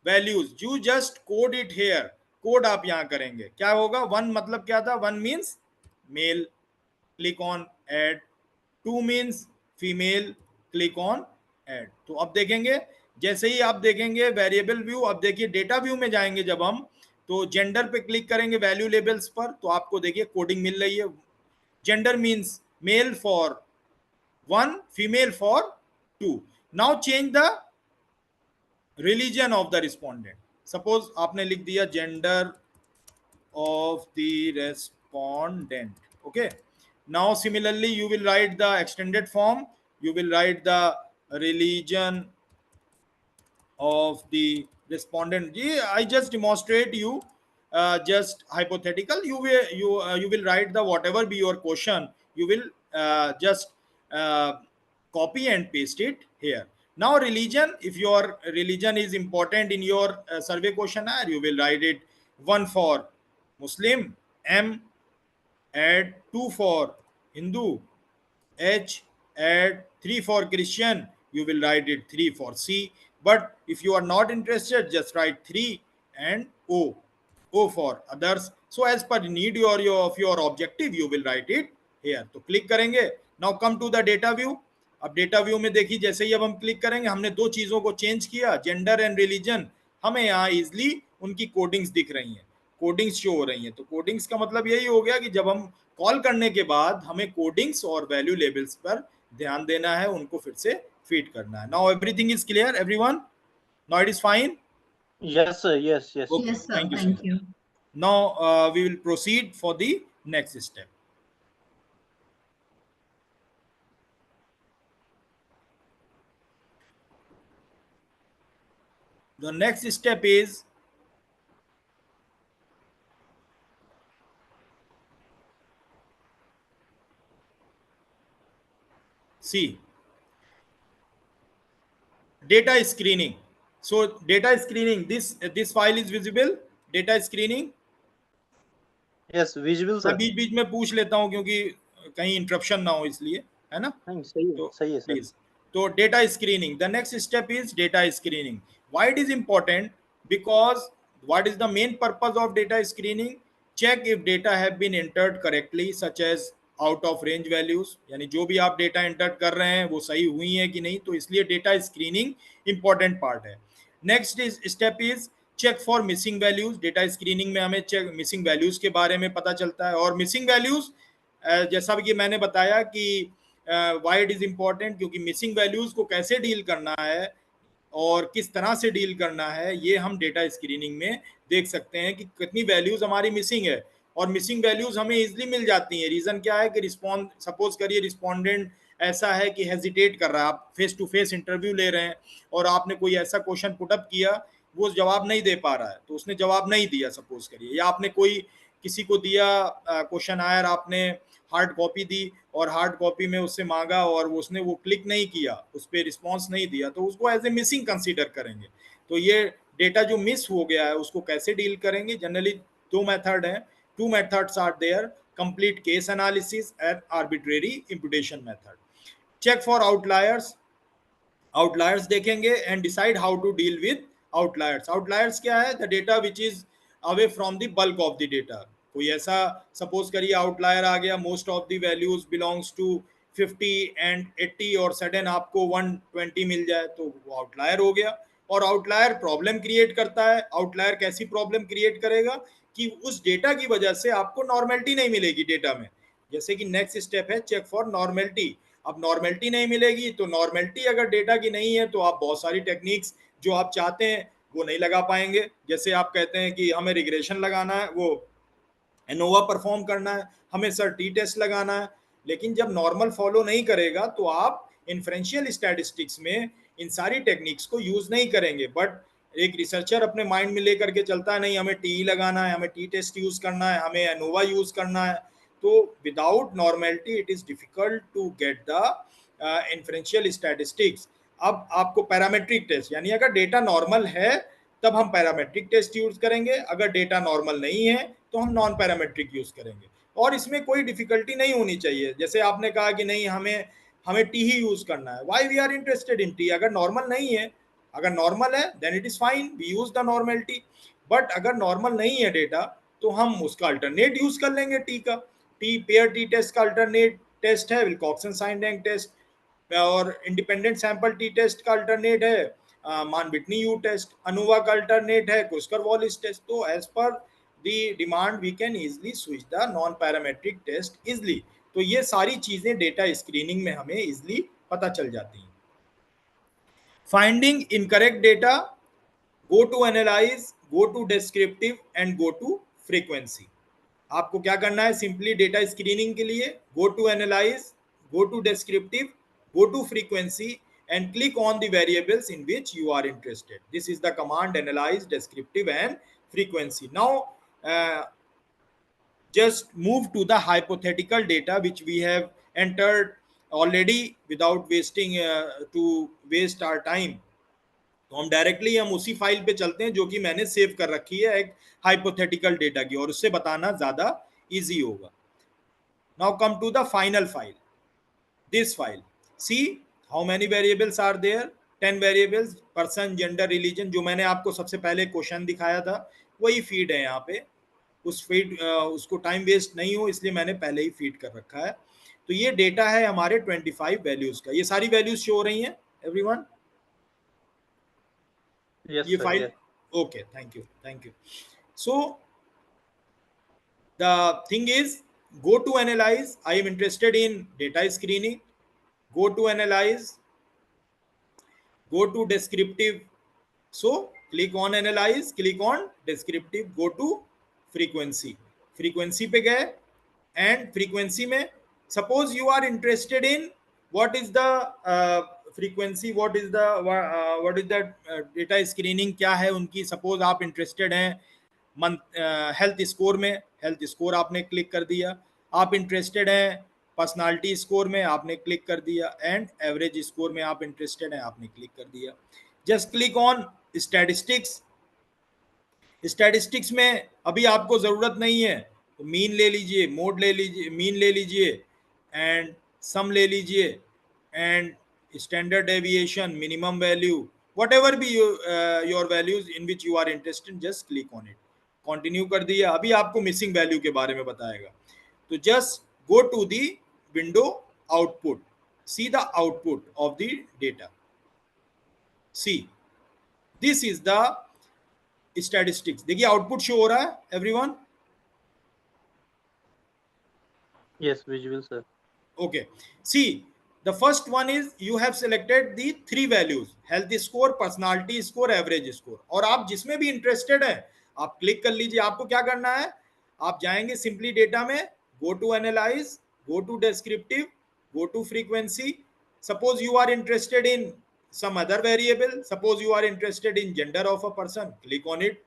values, you just code it here. Code आप यहां करेंगे, क्या होगा, one मतलब क्या था, one means male, click on add. Two means female, click on add. तो अब देखेंगे, जैसे ही आप देखेंगे वेरिएबल व्यू, अब देखिए डेटा व्यू में जाएंगे जब हम, तो जेंडर पे क्लिक करेंगे वैल्यू लेबल्स पर, तो आपको देखिए कोडिंग मिल रही है। Gender means male for one, female for two. Now change the religion of the respondent. Suppose आपने लिख दिया gender of the respondent. Okay, now similarly you will write the extended form, you will write the religion of the respondent. I just demonstrate you, just hypothetical. You will write the whatever be your question, you will just uh, copy and paste it here. Now religion, if your religion is important in your survey questionnaire, you will write it 1 for Muslim, M, add 2 for Hindu, H, add 3 for Christian, you will write it 3 for C. But if you are not interested, just write 3 and O, O for others. So as per need of your objective, you will write it here. तो click करेंगे, now come to the data view. अब data view में देखिए, जैसे ही अब हम click करेंगे, हमने दो चीजों को चेंज किया, जेंडर एंड रिलीजन, हमें यहाँ इजिली उनकी कोडिंग्स दिख रही हैं, कोडिंग्स शो हो रही हैं। तो कोडिंग्स का मतलब यही हो गया कि जब हम कॉल करने के बाद हमें कोडिंग्स और वैल्यू लेबल्स पर ध्यान देना है, उनको फिर से फीड करना है। Now everything is clear everyone, now it is fine. Yes sir, yes yes. Okay, yes sir, thank you so thank much. You. Now we will proceed for the next step. The next step is C, data screening. So data screening, this file is visible, data screening. Yes visual मैं sir. बीच बीच में पूछ लेता हूं क्योंकि कहीं interruption ना हो इसलिए, है ना। नहीं तो सही है सर। प्लीज, तो data screening, the next step is data screening. Why it is important? Because what is the main purpose of data screening? Check if data have been entered correctly, such as out of range values, यानी जो भी आप data enter कर रहे हैं वो सही हुई है कि नहीं, तो इसलिए डेटा स्क्रीनिंग इंपॉर्टेंट पार्ट है। Next is step is check for missing values. Data screening में हमें चेक मिसिंग वैल्यूज के बारे में पता चलता है, और मिसिंग वैल्यूज जैसा कि मैंने बताया कि वाई इट इज इंपॉर्टेंट, क्योंकि मिसिंग वैल्यूज को कैसे डील करना है और किस तरह से डील करना है, ये हम डेटा स्क्रीनिंग में देख सकते हैं कि कितनी वैल्यूज हमारी मिसिंग है। और मिसिंग वैल्यूज हमें इजिली मिल जाती हैं। रीजन क्या है कि रिस्पॉन्ड, सपोज करिए रिस्पॉन्डेंट ऐसा है कि हेजिटेट कर रहा है, आप फेस टू फेस इंटरव्यू ले रहे हैं और आपने कोई ऐसा क्वेश्चन पुटअप किया, वो जवाब नहीं दे पा रहा है, तो उसने जवाब नहीं दिया सपोज करिए, या आपने कोई किसी को दिया क्वेश्चन आया और आपने हार्ड कॉपी दी और हार्ड कॉपी में उससे मांगा और उसने वो क्लिक नहीं किया, उस पर रिस्पॉन्स नहीं दिया, तो उसको एज ए मिसिंग कंसीडर करेंगे। तो ये डेटा जो मिस हो गया है उसको कैसे डील करेंगे? जनरली दो मेथड हैं, two methods are there: complete case analysis and arbitrary imputation method. Check for outliers, outliers देखेंगे and decide how to deal with outliers. Outliers क्या है? The data which is away from the bulk of the data. कोई ऐसा suppose करिए outlier आ गया, most of the values belongs to 50 and 80 और sudden आपको 120 मिल जाए, तो वो आउटलायर हो गया। और आउटलायर प्रॉब्लम क्रिएट करता है। आउटलायर कैसी प्रॉब्लम क्रिएट करेगा कि उस डेटा की वजह से आपको नॉर्मेलिटी नहीं मिलेगी डेटा में। जैसे कि नेक्स्ट स्टेप है चेक फॉर नॉर्मेलिटी। अब नॉर्मेलिटी नहीं मिलेगी, तो नॉर्मेलिटी अगर डेटा की नहीं है तो आप बहुत सारी टेक्निक्स जो आप चाहते हैं वो नहीं लगा पाएंगे। जैसे आप कहते हैं कि हमें रिग्रेशन लगाना है, वो एनोवा परफॉर्म करना है, हमें सर टी टेस्ट लगाना है, लेकिन जब नॉर्मल फॉलो नहीं करेगा तो आप इन्फ्रेंशियल स्टैटिस्टिक्स में इन सारी टेक्निक्स को यूज नहीं करेंगे। बट एक रिसर्चर अपने माइंड में लेकर के चलता है, नहीं हमें टी लगाना है, हमें टी टेस्ट यूज करना है, हमें एनोवा यूज करना है। तो without normality it is difficult to get the inferential statistics. अब आपको पैरामेट्रिक टेस्ट, यानी अगर डेटा नॉर्मल है तब हम पैरामेट्रिक टेस्ट यूज करेंगे, अगर डेटा नॉर्मल नहीं है तो हम नॉन पैरामेट्रिक यूज करेंगे। और इसमें कोई डिफिकल्टी नहीं होनी चाहिए। जैसे आपने कहा कि नहीं हमें हमें टी ही यूज करना है, why we are interested in T? अगर नॉर्मल नहीं है, अगर नॉर्मल है then it is fine, we use the normality. But अगर नॉर्मल नहीं है डेटा तो हम उसका अल्टरनेट यूज कर लेंगे टी का। टी पेयर टी टेस्ट का अल्टरनेट टेस्ट है विल्कॉक्सन साइंडेंग टेस्ट, और इंडिपेंडेंट सैंपल टी टेस्ट का अल्टरनेट है Mann Whitney U test, ANOVA का अल्टरनेट है कुस्कर वॉलिस टेस्ट। तो as per the demand we can easily switch the non parametric test easily. तो ये सारी चीजें डेटा स्क्रीनिंग में हमें इजिली पता चल जाती हैं। Finding incorrect data, go to analyse, go to descriptive and go to frequency. आपको क्या करना है सिंपली डेटा स्क्रीनिंग के लिए? Go to analyse, go to descriptive, go to frequency and click on the variables in which you are interested. This is the command: analyze, descriptive and frequency. Now just move to the hypothetical data which we have entered already without wasting to waste our time. तो हम directly हम उसी file पे चलते हैं जो कि मैंने सेव कर रखी है एक हाइपोथेटिकल डेटा की, और उससे बताना ज्यादा इजी होगा। Now come to the final file, this file. See how many variables are there? 10 variables, person, gender, religion, जो मैंने आपको सबसे पहले क्वेश्चन दिखाया था वही फीड है यहाँ पे। उस फीड उसको टाइम वेस्ट नहीं हो इसलिए मैंने पहले ही फीड कर रखा है। तो ये डेटा है हमारे 25 वैल्यूज का। ये सारी वैल्यूज शो हो रही हैं एवरीवन? ये file okay, thank you. So the thing is, go to analyze, I am interested in data screening, go to analyze, go to descriptive, so click on analyze, click on descriptive, go to frequency, frequency पे गए, and frequency में suppose you are interested in what is the frequency, what is the data screening क्या है उनकी। suppose आप interested हैं health score में, health score आपने क्लिक कर दिया। आप इंटरेस्टेड हैं पर्सनालिटी स्कोर में, आपने क्लिक कर दिया। एंड एवरेज स्कोर में आप इंटरेस्टेड हैं, आपने क्लिक कर दिया। Just click on statistics. Statistics में अभी आपको जरूरत नहीं है तो मीन ले लीजिए, मोड ले लीजिए, मीन ले लीजिए एंड सम ले लीजिए and standard deviation, minimum value, whatever be your values in which you are interested, just click on it, continue कर दिया। अभी आपको मिसिंग वैल्यू के बारे में बताएगा। तो just go to the window output, see the output of the data, see this is the statistics. देखिए आउटपुट शो हो रहा है everyone? Yes, visual sir. Okay, see The first one is you have selected the 3 values, health score, personality score, average score, और आप जिसमें भी interested है आप क्लिक कर लीजिए। आपको क्या करना है, आप जाएंगे सिंपली डेटा में, go to analyse, go to descriptive, go to frequency. Suppose you are interested in some other variable, suppose you are interested in gender of a person, click on it,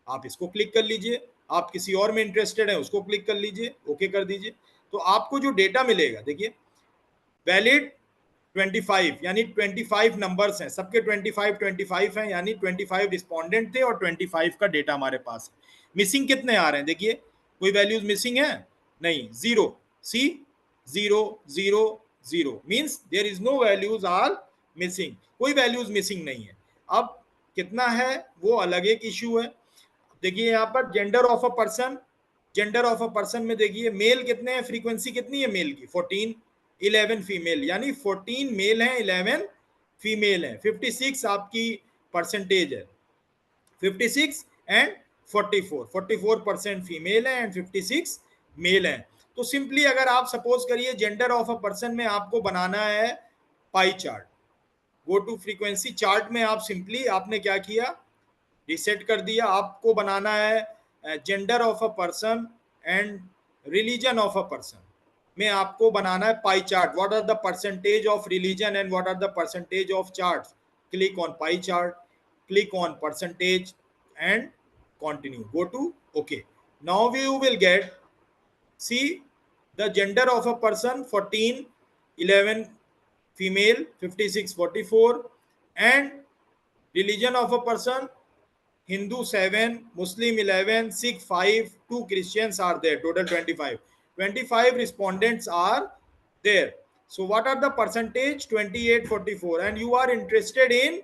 आप इसको click कर लीजिए। आप किसी और में interested है उसको क्लिक कर लीजिए, ओके कर दीजिए। तो आपको जो डेटा मिलेगा, देखिए वैलिड 25, यानी 25 नंबर्स हैं, सबके 25 हैं, यानी 25 रिस्पोंडेंट थे और 25 का डेटा हमारे पास है। मिसिंग कितने आ रहे हैं, देखिए कोई वैल्यूज मिसिंग है नहीं, 0, see 0 0 0 means there is no values are missing, कोई वैल्यूज मिसिंग नहीं है। अब कितना है वो अलग एक इश्यू है। देखिए यहाँ पर gender of a person, gender of a person में देखिए मेल कितने हैं, फ्रीक्वेंसी कितनी है मेल की, 14, 11 फीमेल, यानी 14 मेल हैं, 11 फीमेल हैं। 56 आपकी परसेंटेज है, 56 एंड 44% फीमेल है एंड 56 मेल है। तो सिंपली अगर आप सपोज करिए जेंडर ऑफ अ पर्सन में आपको बनाना है pie chart, go to frequency chart में आप सिंपली आपने क्या किया, रिसेट कर दिया। आपको बनाना है gender of a person and religion of a person में आपको बनाना है pie chart, what are the percentage of religion and what are the percentage of charts. Click on pie chart, click on percentage and continue, go to okay. Now you will get, see the gender of a person 14, 11 female, 56 44, and religion of a person Hindu 7, Muslim 11, Sikh 5, 2 Christians are there, total 25. 25 respondents are there. So what are the percentage, 28 44, and you are interested in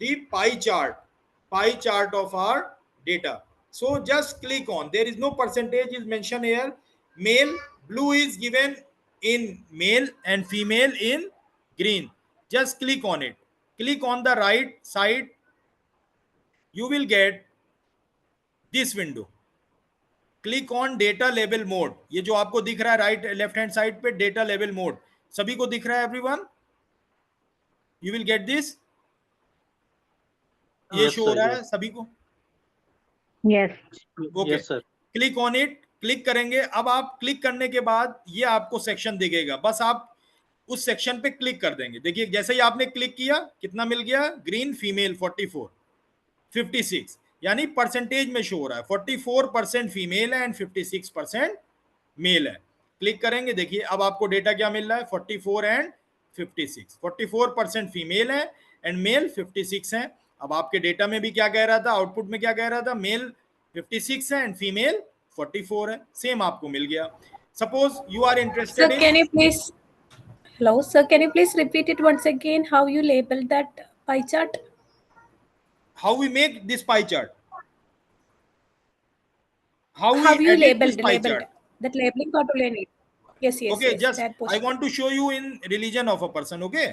the pie chart of our data. So just click on, there is no percentage is mentioned here, male blue is given in male and female in green. Just click on it, click on the right side, you will get this window. Click on data level mode, ये जो आपको दिख रहा है right left hand side पे data level mode, सभी को दिख रहा है everyone, you will get this, ये शो हो रहा है सभी को, yes okay. Sir click on it, click करेंगे। अब आप क्लिक करने के बाद ये आपको सेक्शन दिखेगा, बस आप उस सेक्शन पे क्लिक कर देंगे। देखिए जैसे ही आपने क्लिक किया कितना मिल गया, ग्रीन फीमेल 44, 56, यानी परसेंटेज में शो हो रहा है 44% फीमेल है एंड 56% मेल है। क्लिक करेंगे, देखिए अब आपको डेटा क्या मिल रहा है, 44 एंड 56, 44% फीमेल है एंड मेल 56 है। अब आपके डेटा में भी क्या कह रहा था, आउटपुट में क्या कह रहा था, मेल 56 है एंड फीमेल 44 है, सेम आपको मिल गया। Suppose you are interested in, can you please hello sir, can you please repeat it once again, how you labeled that pie chart? how we make this pie chart, how How we you edit this pie labeled chart. that labeling part will need. Yes, Okay, just that I portion. want to show you in religion of a person. Okay,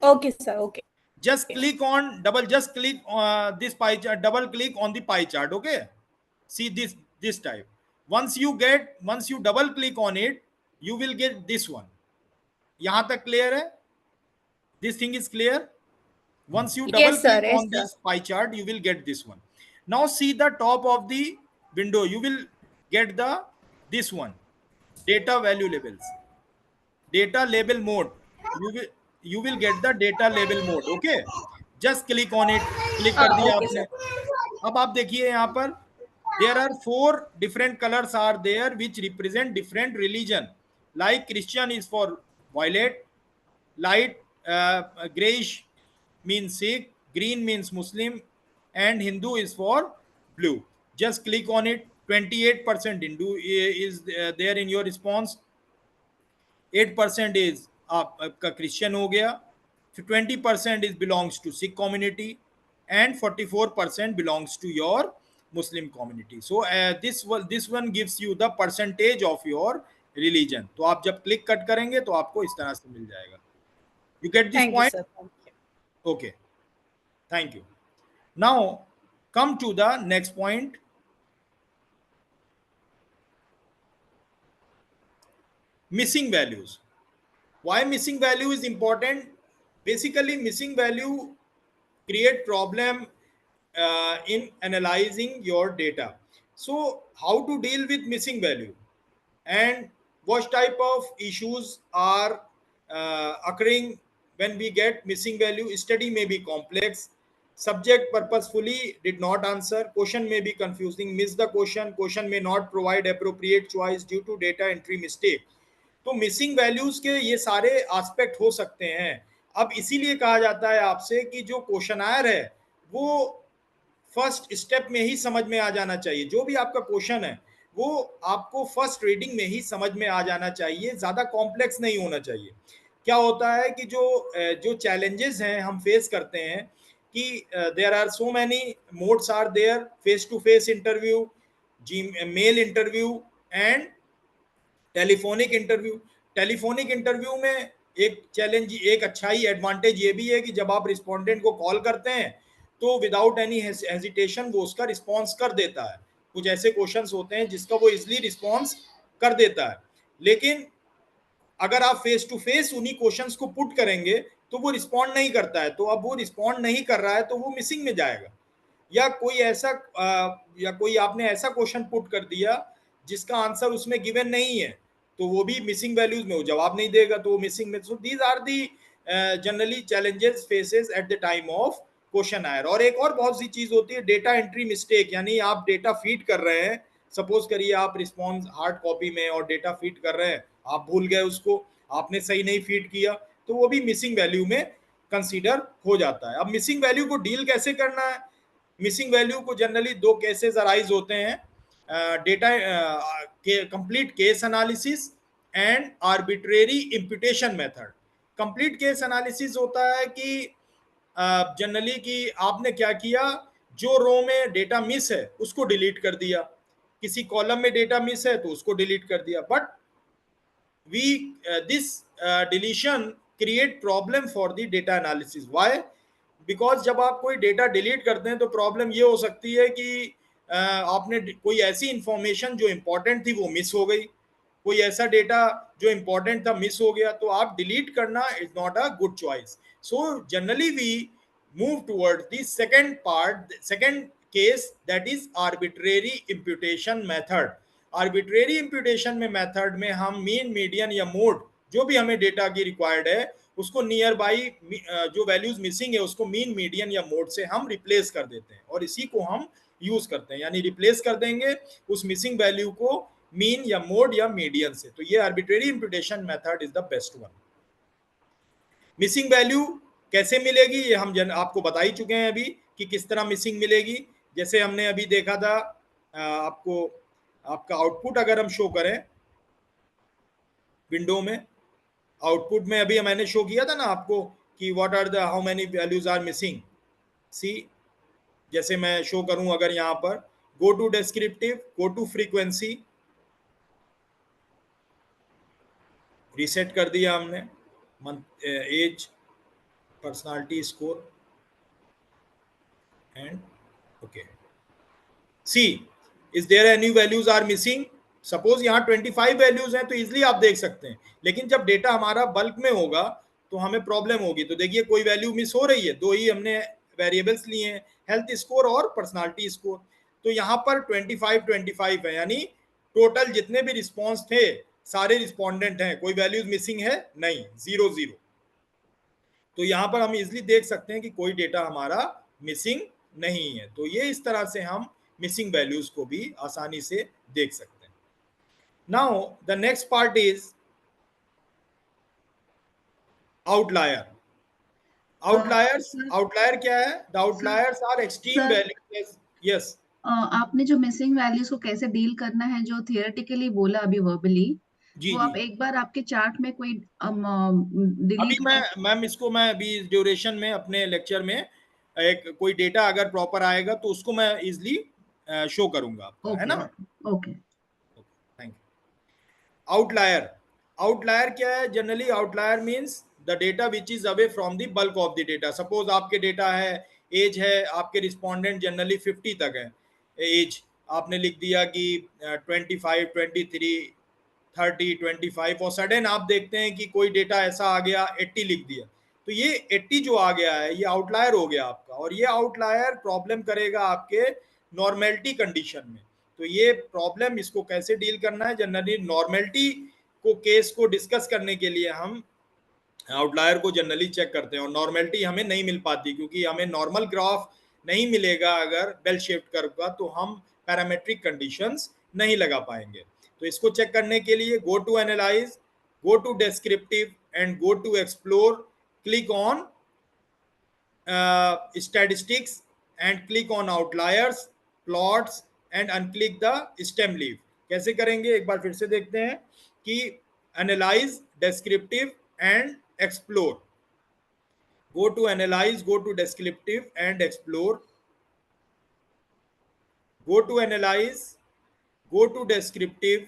Okay sir, okay. just click on just click this pie chart, double click on the pie chart. Okay, see this type, once you double click on it you will get this one. Yahan tak clear hai, this thing is clear. Once you double Yes sir, click yes on sir. this pie chart you will get this one. Now see the top of the window, you will get the this one, data value labels, data label mode, you will get the data label mode. Okay, just click on it, click कर दिया Okay आपने। sir. अब आप देखिए यहाँ पर there are 4 different colors are there which represent different religion, like Christian is for violet, light grayish means Sikh, green means Muslim, and Hindu is for blue. Just click on it, 28% Hindu is there in your response, 8% is आपका Christian हो गया, 20% is belongs to Sikh community and 44% belongs to your Muslim community. So this one gives you the percentage of your religion. तो आप जब click cut करेंगे तो आपको इस तरह से मिल जाएगा। You get this Thank point? you sir, thank you. Okay, thank you. Now come to the next point. Missing values. Why missing value is important? Basically, missing value create problem in analyzing your data. So how to deal with missing value, and what type of issues are occurring when we get missing value? Study may be complex, subject purposefully did not answer, question may be confusing, miss the question may not provide appropriate choice due to data entry mistake. तो missing values के ये सारे aspect हो सकते हैं. अब इसीलिए कहा जाता है आपसे कि जो क्वेश्चनायर है वो फर्स्ट स्टेप में ही समझ में आ जाना चाहिए. जो भी आपका क्वेश्चन है वो आपको फर्स्ट रीडिंग में ही समझ में आ जाना चाहिए, ज़्यादा कॉम्प्लेक्स नहीं होना चाहिए. क्या होता है कि जो चैलेंजेस हैं हम फेस करते हैं कि there are so many modes are there, face to face interview, G mail interview and telephonic interview. Telephonic interview में एक चैलेंज, एक अच्छाई, एडवांटेज ये भी है कि जब आप रिस्पोंडेंट को कॉल करते हैं तो विदाउट एनी हेजिटेशन वो उसका रिस्पॉन्स कर देता है. कुछ ऐसे क्वेश्चंस होते हैं जिसका वो इजिली रिस्पॉन्स कर देता है. लेकिन अगर आप फेस टू फेस उन्हीं क्वेश्चंस को पुट करेंगे तो वो रिस्पॉन्ड नहीं करता है. तो अब वो रिस्पॉन्ड नहीं कर रहा है तो वो मिसिंग में जाएगा. या कोई आपने ऐसा क्वेश्चन पुट कर दिया जिसका आंसर उसमें गिवन नहीं है तो वो भी मिसिंग वैल्यूज में, वो जवाब नहीं देगा तो वो मिसिंग में. So these are the generally challenges faces at the time of questionnaire. और एक और बहुत सी चीज होती है डेटा एंट्री मिस्टेक, यानी आप डेटा फीड कर रहे हैं, सपोज करिए आप रिस्पॉन्स हार्ड कॉपी में और डेटा फीड कर रहे हैं, आप भूल गए उसको, आपने सही नहीं फीड किया तो वो भी मिसिंग वैल्यू में कंसीडर हो जाता है. अब मिसिंग वैल्यू को डील कैसे करना है? मिसिंग वैल्यू को जनरली दो केसेस अराइज होते हैं, डेटा के complete case analysis and arbitrary imputation method. Complete case analysis होता है कि जनरली कि आपने क्या किया, जो रो में डेटा मिस है उसको डिलीट कर दिया, किसी कॉलम में डेटा मिस है तो उसको डिलीट कर दिया. But this deletion create problem for the data analysis. Why? Because जब आप कोई डेटा डिलीट करते हैं तो प्रॉब्लम ये हो सकती है कि आपने कोई ऐसी इंफॉर्मेशन जो इंपॉर्टेंट थी वो मिस हो गई, कोई ऐसा डेटा जो इंपॉर्टेंट था मिस हो गया, तो आप डिलीट करना is not a good choice. So generally we move toward the second part, second case, that is arbitrary imputation method. Arbitrary imputation में मेथड में हम मीन, मीडियन या मोड जो भी हमें डेटा की रिक्वायर्ड है उसको नियर बाई जो वैल्यूज मिसिंग है उसको मीन, मीडियन या मोड से हम रिप्लेस कर देते हैं और इसी को हम यूज करते हैं. यानी रिप्लेस कर देंगे उस मिसिंग वैल्यू को मीन या मोड या मीडियन से. तो ये arbitrary imputation method is the best one. Missing value कैसे मिलेगी ये हम आपको बता ही चुके हैं अभी कि किस तरह मिसिंग मिलेगी. जैसे हमने अभी देखा था, आपको आपका आउटपुट अगर हम शो करें विंडो में, आउटपुट में अभी मैंने शो किया था ना आपको कि what are the how many values are missing. See जैसे मैं शो करूं अगर यहां पर go to descriptive, go to frequency, reset कर दिया हमने, age, personality score and okay. See is there any values are missing. Suppose यहाँ 25 वैल्यूज हैं तो इजिली आप देख सकते हैं, लेकिन जब डेटा हमारा बल्क में होगा तो हमें प्रॉब्लम होगी. तो देखिए कोई वैल्यू मिस हो रही है, दो ही हमने वेरिएबल्स लिए हैं, हेल्थ स्कोर और पर्सनालिटी स्कोर. तो यहाँ पर 25 है, यानी टोटल जितने भी रिस्पॉन्स थे सारे रिस्पॉन्डेंट हैं, कोई वैल्यूज मिसिंग है नहीं, 0 0. तो यहाँ पर हम इजिली देख सकते हैं कि कोई डेटा हमारा मिसिंग नहीं है. तो ये इस तरह से हम मिसिंग वैल्यूज को भी आसानी से देख सकते हैं. Now the next part is outlier. Outlier क्या है? The outliers are extreme values. Yes. आपने जो मिसिंग वैल्यूज को कैसे डील करना है जो थियोरेटिकली बोला अभी वर्बली, जी वो जी. आप एक बार आपके चार्ट में कोई अभी डिलीट मैम इसको मैं अभी ड्यूरेशन में अपने लेक्चर में एक कोई डेटा अगर प्रॉपर आएगा तो उसको मैं इजिली शो करूंगा आपको, है ना. Okay. Thank you. Outlier. Outlier क्या है? Generally outlier means the data which is away from the bulk of the data. Suppose आपके डेटा है, एज है, आपके रिस्पोंडेंट जनरली 50 तक है एज, आपने लिख दिया कि 25, 23 30, 25 और सडन आप देखते हैं कि कोई डेटा ऐसा आ गया 80 लिख दिया, तो ये 80 जो आ गया है ये आउटलायर हो गया आपका, और ये आउटलायर प्रॉब्लम करेगा आपके नॉर्मेलिटी कंडीशन में। तो ये प्रॉब्लम, इसको कैसे डील करना है, जनरली नॉर्मेलिटी को केस को डिस्कस करने के लिए हम आउटलायर को जनरली चेक करते हैं, और नॉर्मेलिटी हमें नहीं मिल पाती क्योंकि हमें नॉर्मल ग्राफ नहीं मिलेगा अगर बेल शेप्ड कर्व का, तो हम पैरामेट्रिक कंडीशंस नहीं लगा पाएंगे। तो इसको चेक करने के लिए go to analyse, go to descriptive and go to explore, click on statistics and click on outliers, plots and unclick the stem leaf। कैसे करेंगे एक बार फिर से देखते हैं कि analyze, descriptive and explore, go to analyze, go to descriptive and explore, go to analyze, go to descriptive,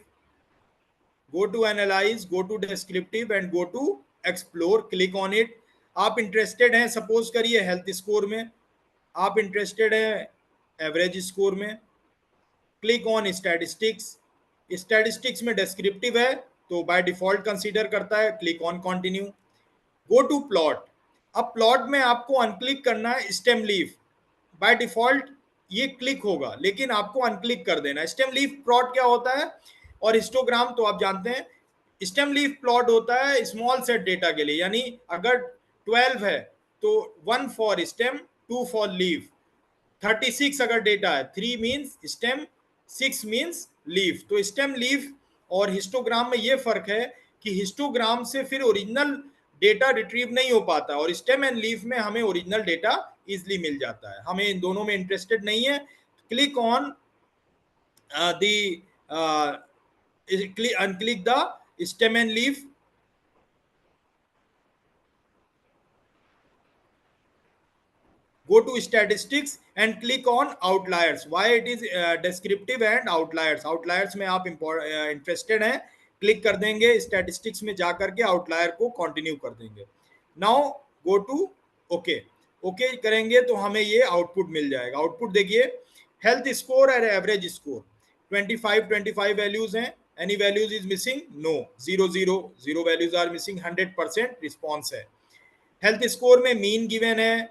go to analyze, go to descriptive and go to explore, click on it। आप interested हैं suppose करिए health score में, आप interested हैं average score में, click on statistics. Statistics में descriptive है तो बाय डिफॉल्ट कंसीडर करता है, click on continue. Go to plot, अब प्लॉट में आपको अनक्लिक करना है स्टेम लीफ, बाय डिफॉल्ट ये क्लिक होगा लेकिन आपको अनक्लिक कर देना है। स्टेम लीफ प्लॉट क्या होता है, और हिस्टोग्राम तो आप जानते हैं। स्टेम लीफ प्लॉट होता है स्मॉल सेट डेटा के लिए, यानी अगर 12 है तो 1 फॉर स्टेम, 2 फॉर लीफ। 36 अगर डेटा है, 3 मीन्स स्टेम, 6 मीन्स लीफ। तो स्टेम लीफ और हिस्टोग्राम में ये फर्क है कि हिस्टोग्राम से फिर ओरिजिनल डेटा रिट्रीव नहीं हो पाता, और स्टेम एंड लीफ में हमें ओरिजिनल डेटा इजिली मिल जाता है। हमें इन दोनों में इंटरेस्टेड नहीं है। Click on the unclick the stem and leaf, go to statistics and click on outliers। why it is descriptive and outliers, outliers में आप interested हैं, क्लिक कर देंगे, statistics में जा करके outlier को कंटिन्यू कर देंगे। now go to okay, okay करेंगे तो हमें ये आउटपुट मिल जाएगा। आउटपुट देखिए, हेल्थ स्कोर और एवरेज स्कोर 25 वैल्यूज हैं, any values is missing, no, 0 values are missing, 100% response है। हेल्थ स्कोर में मीन गिवन है,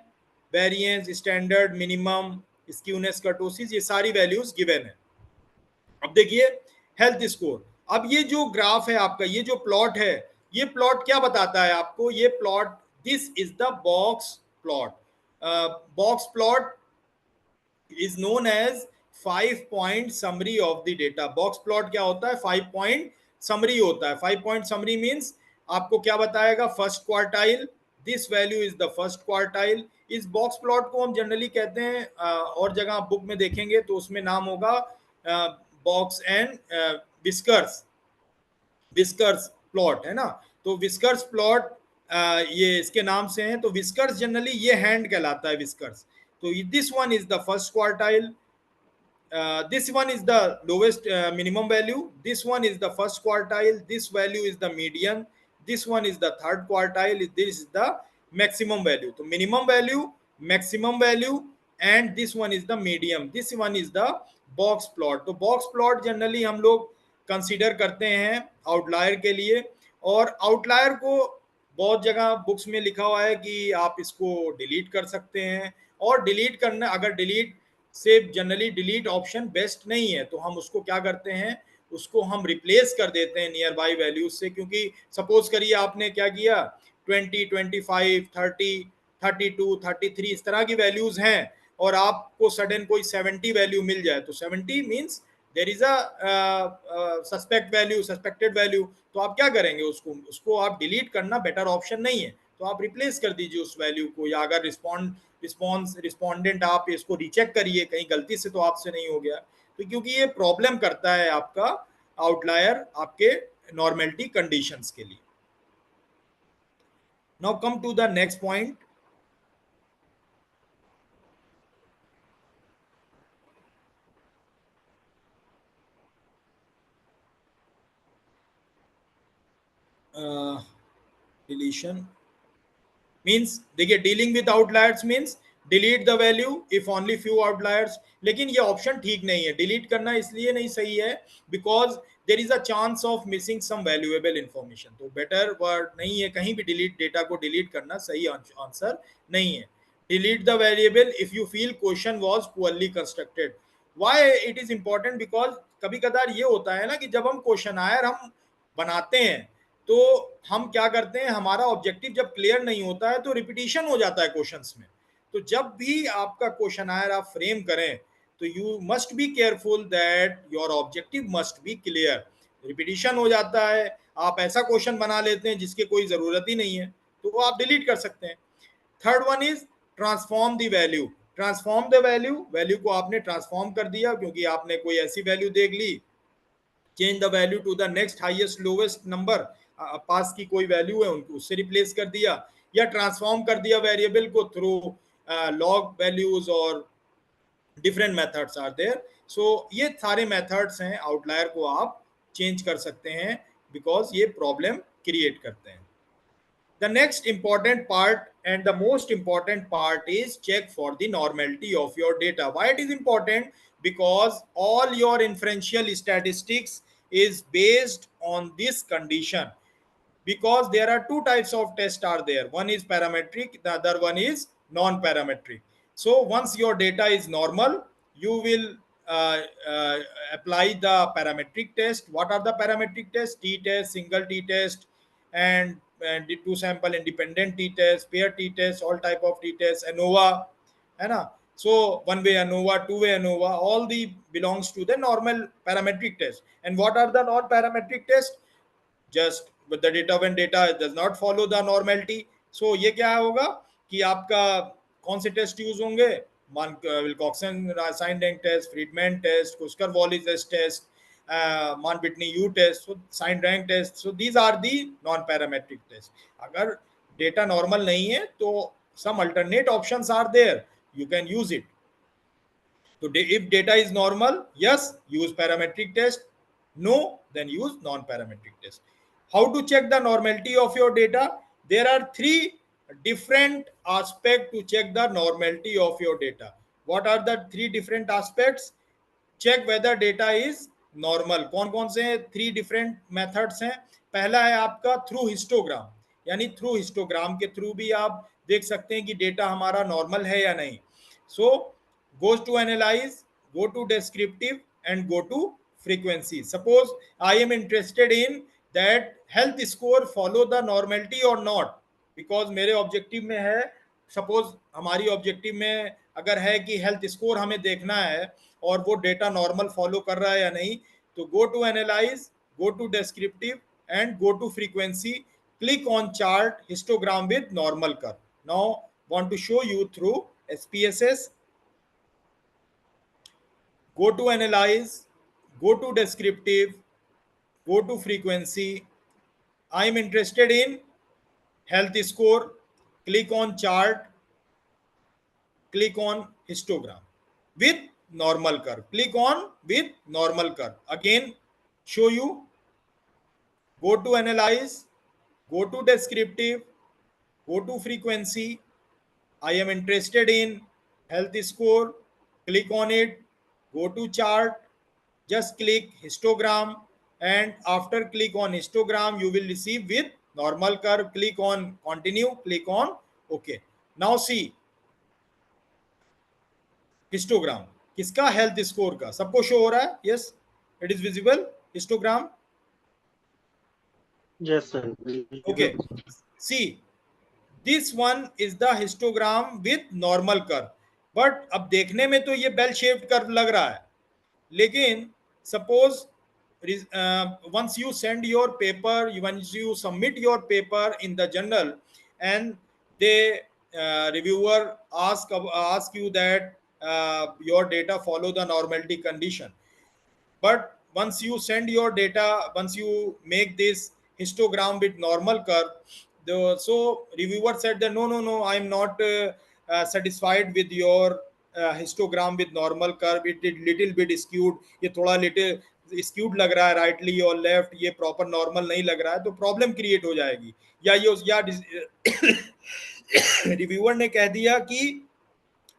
variance, standard, minimum, skewness, kurtosis, ये सारी वैल्यूज गिवन है। अब देखिए हेल्थ स्कोर, अब ये जो ग्राफ है आपका, ये जो प्लॉट है, ये प्लॉट क्या बताता है आपको, ये plot, this is the box plot. Box plot is known as 5 point summary of the data. Box plot क्या होता है, 5 पॉइंट समरी होता है। 5 पॉइंट समरी मींस आपको क्या बताएगा, first quartile, this value is the first quartile. इस box plot को हम जनरली कहते हैं, और जगह आप बुक में देखेंगे तो उसमें नाम होगा box and whiskers, whiskers plot है ना। तो विस्कर्स प्लॉट ये इसके नाम से है। तो विस्कर्स जनरली ये हैंड कहलाता है विस्कर्स। तो this one is the first quartile, this one is the lowest minimum value, this one is the first quartile, this value is the median, this one is the third quartile, this is the maximum value। तो minimum value, maximum value and this one is the medium, this one is the box plot। तो box plot generally हम लोग consider करते हैं outlier के लिए, और outlier को बहुत जगह बुक्स में लिखा हुआ है कि आप इसको डिलीट कर सकते हैं, और डिलीट करना, अगर डिलीट से जनरली डिलीट ऑप्शन बेस्ट नहीं है तो हम उसको क्या करते हैं, उसको हम रिप्लेस कर देते हैं नियर बाई वैल्यूज से। क्योंकि सपोज करिए आपने क्या किया, 20, 25, 30, 32, 33 इस तरह की वैल्यूज हैं, और आपको सडन कोई 70 वैल्यू मिल जाए, तो 70 means there is a suspect value, suspected value. तो आप क्या करेंगे, उसको आप डिलीट करना बेटर ऑप्शन नहीं है, तो आप रिप्लेस कर दीजिए उस वैल्यू को। या अगर रिस्पॉन्डेंट आप इसको रीचेक करिए, कहीं गलती से तो आपसे नहीं हो गया, तो क्योंकि ये प्रॉब्लम करता है आपका आउटलायर आपके नॉर्मेलिटी कंडीशंस के लिए। Now come to the next point. Deletion means, देखिए dealing with outliers means delete the value if only few outliers. लेकिन ये ऑप्शन ठीक नहीं है, डिलीट करना इसलिए नहीं सही है because there is a chance of missing some valuable information. तो बेटर वर्ड नहीं है कहीं भी डिलीट, डेटा को डिलीट करना सही आंसर नहीं है। Delete the variable if you feel question was poorly constructed. Why it is important, because कभी कदार ये होता है ना कि जब हम क्वेश्चनायर हम बनाते हैं तो हम क्या करते हैं, हमारा ऑब्जेक्टिव जब क्लियर नहीं होता है तो रिपीटिशन हो जाता है क्वेश्चंस में। तो जब भी आपका क्वेश्चनायर आप फ्रेम करें तो you must be careful that your objective must be clear. Repetition हो जाता है, आप ऐसा क्वेश्चन बना लेते हैं जिसके कोई जरूरत ही नहीं है, तो वो आप डिलीट कर सकते हैं। Third one is transform the value. Transform the value, value को आपने ट्रांसफॉर्म कर दिया क्योंकि आपने कोई ऐसी वैल्यू देख ली, change the value to the next highest lowest number, पास की कोई वैल्यू है उनको उससे रिप्लेस कर दिया, या ट्रांसफॉर्म कर दिया वेरिएबल को थ्रू लॉग वैल्यूज और डिफरेंट मेथड्स आर देयर। सो ये सारे मेथड्स हैं, आउटलायर को आप चेंज कर सकते हैं बिकॉज ये प्रॉब्लम क्रिएट करते हैं। The next important part and the most important part is check for the normality of your data. Why it is important? Because all your inferential statistics is based on this condition. Because there are two types of tests are there. One is parametric, the other one is non-parametric. So once your data is normal, you will apply the parametric test. What are the parametric tests? T-test, single t-test, and two sample independent t-test, pair t-test, all type of t-test, ANOVA, है ना? So one way ANOVA, two way ANOVA, all the belongs to the normal parametric test. And what are the non-parametric tests? Just with the data when data does not follow the normality. So ये क्या होगा कि आपका कौन से test use होंगे? Wilcoxon sign rank test, Friedman test, Kruskal Wallis test, Mann Whitney U test, so sign rank test. So these are the non-parametric tests. अगर data normal नहीं है तो some alternate options are there, you can use it. So if data is normal, yes, use parametric test. No, then use non-parametric test. How to check the normality of your data? There are three different aspects to check the normality of your data. What are the three different aspects? Check whether data is normal. कौन कौन से three different methods हैं? पहला है आपका through histogram, यानी through histogram के through भी आप देख सकते हैं कि डेटा हमारा नॉर्मल है या नहीं. So goes to analyze, go to descriptive, and go to frequency. Suppose I am interested in that health score follow the normality or not, because मेरे ऑब्जेक्टिव में है, सपोज हमारी ऑब्जेक्टिव में अगर है कि हेल्थ स्कोर हमें देखना है और वो डेटा नॉर्मल फॉलो कर रहा है या नहीं, तो go to analyse, go to descriptive, and go to frequency. Click on chart histogram with normal curve. Now want to show you through SPSS. Go to analyze, go to descriptive, go to frequency. I am interested in health score. Click on chart, click on histogram with normal curve. Click on with normal curve. Again, show you. Go to analyze, go to descriptive, go to frequency. I am interested in health score. Click on it. Go to chart. Just click histogram, and after click on histogram, you will receive with normal curve. Click on continue. Click on OK. Now see histogram. किसका? Health score का. सबको show हो रहा है? Yes, it is visible histogram. Yes, sir. Okay. See, this one is the histogram with normal curve. But अब देखने में तो ये बेल शेप्ड कर्व लग रहा है, लेकिन suppose once you send your paper, once you submit your paper in the journal, and they reviewer ask you that your data follow the normality condition. But once you send your data, once you make this histogram with normal curve, so reviewer said that no, I am not satisfied with your histogram with normal curve. It is little bit skewed. ये थोड़ा little skewed लग रहा है rightly और left, ये proper normal नहीं लग रहा है, तो प्रॉब्लम क्रिएट हो जाएगी. या रिव्यूअर ने कह दिया कि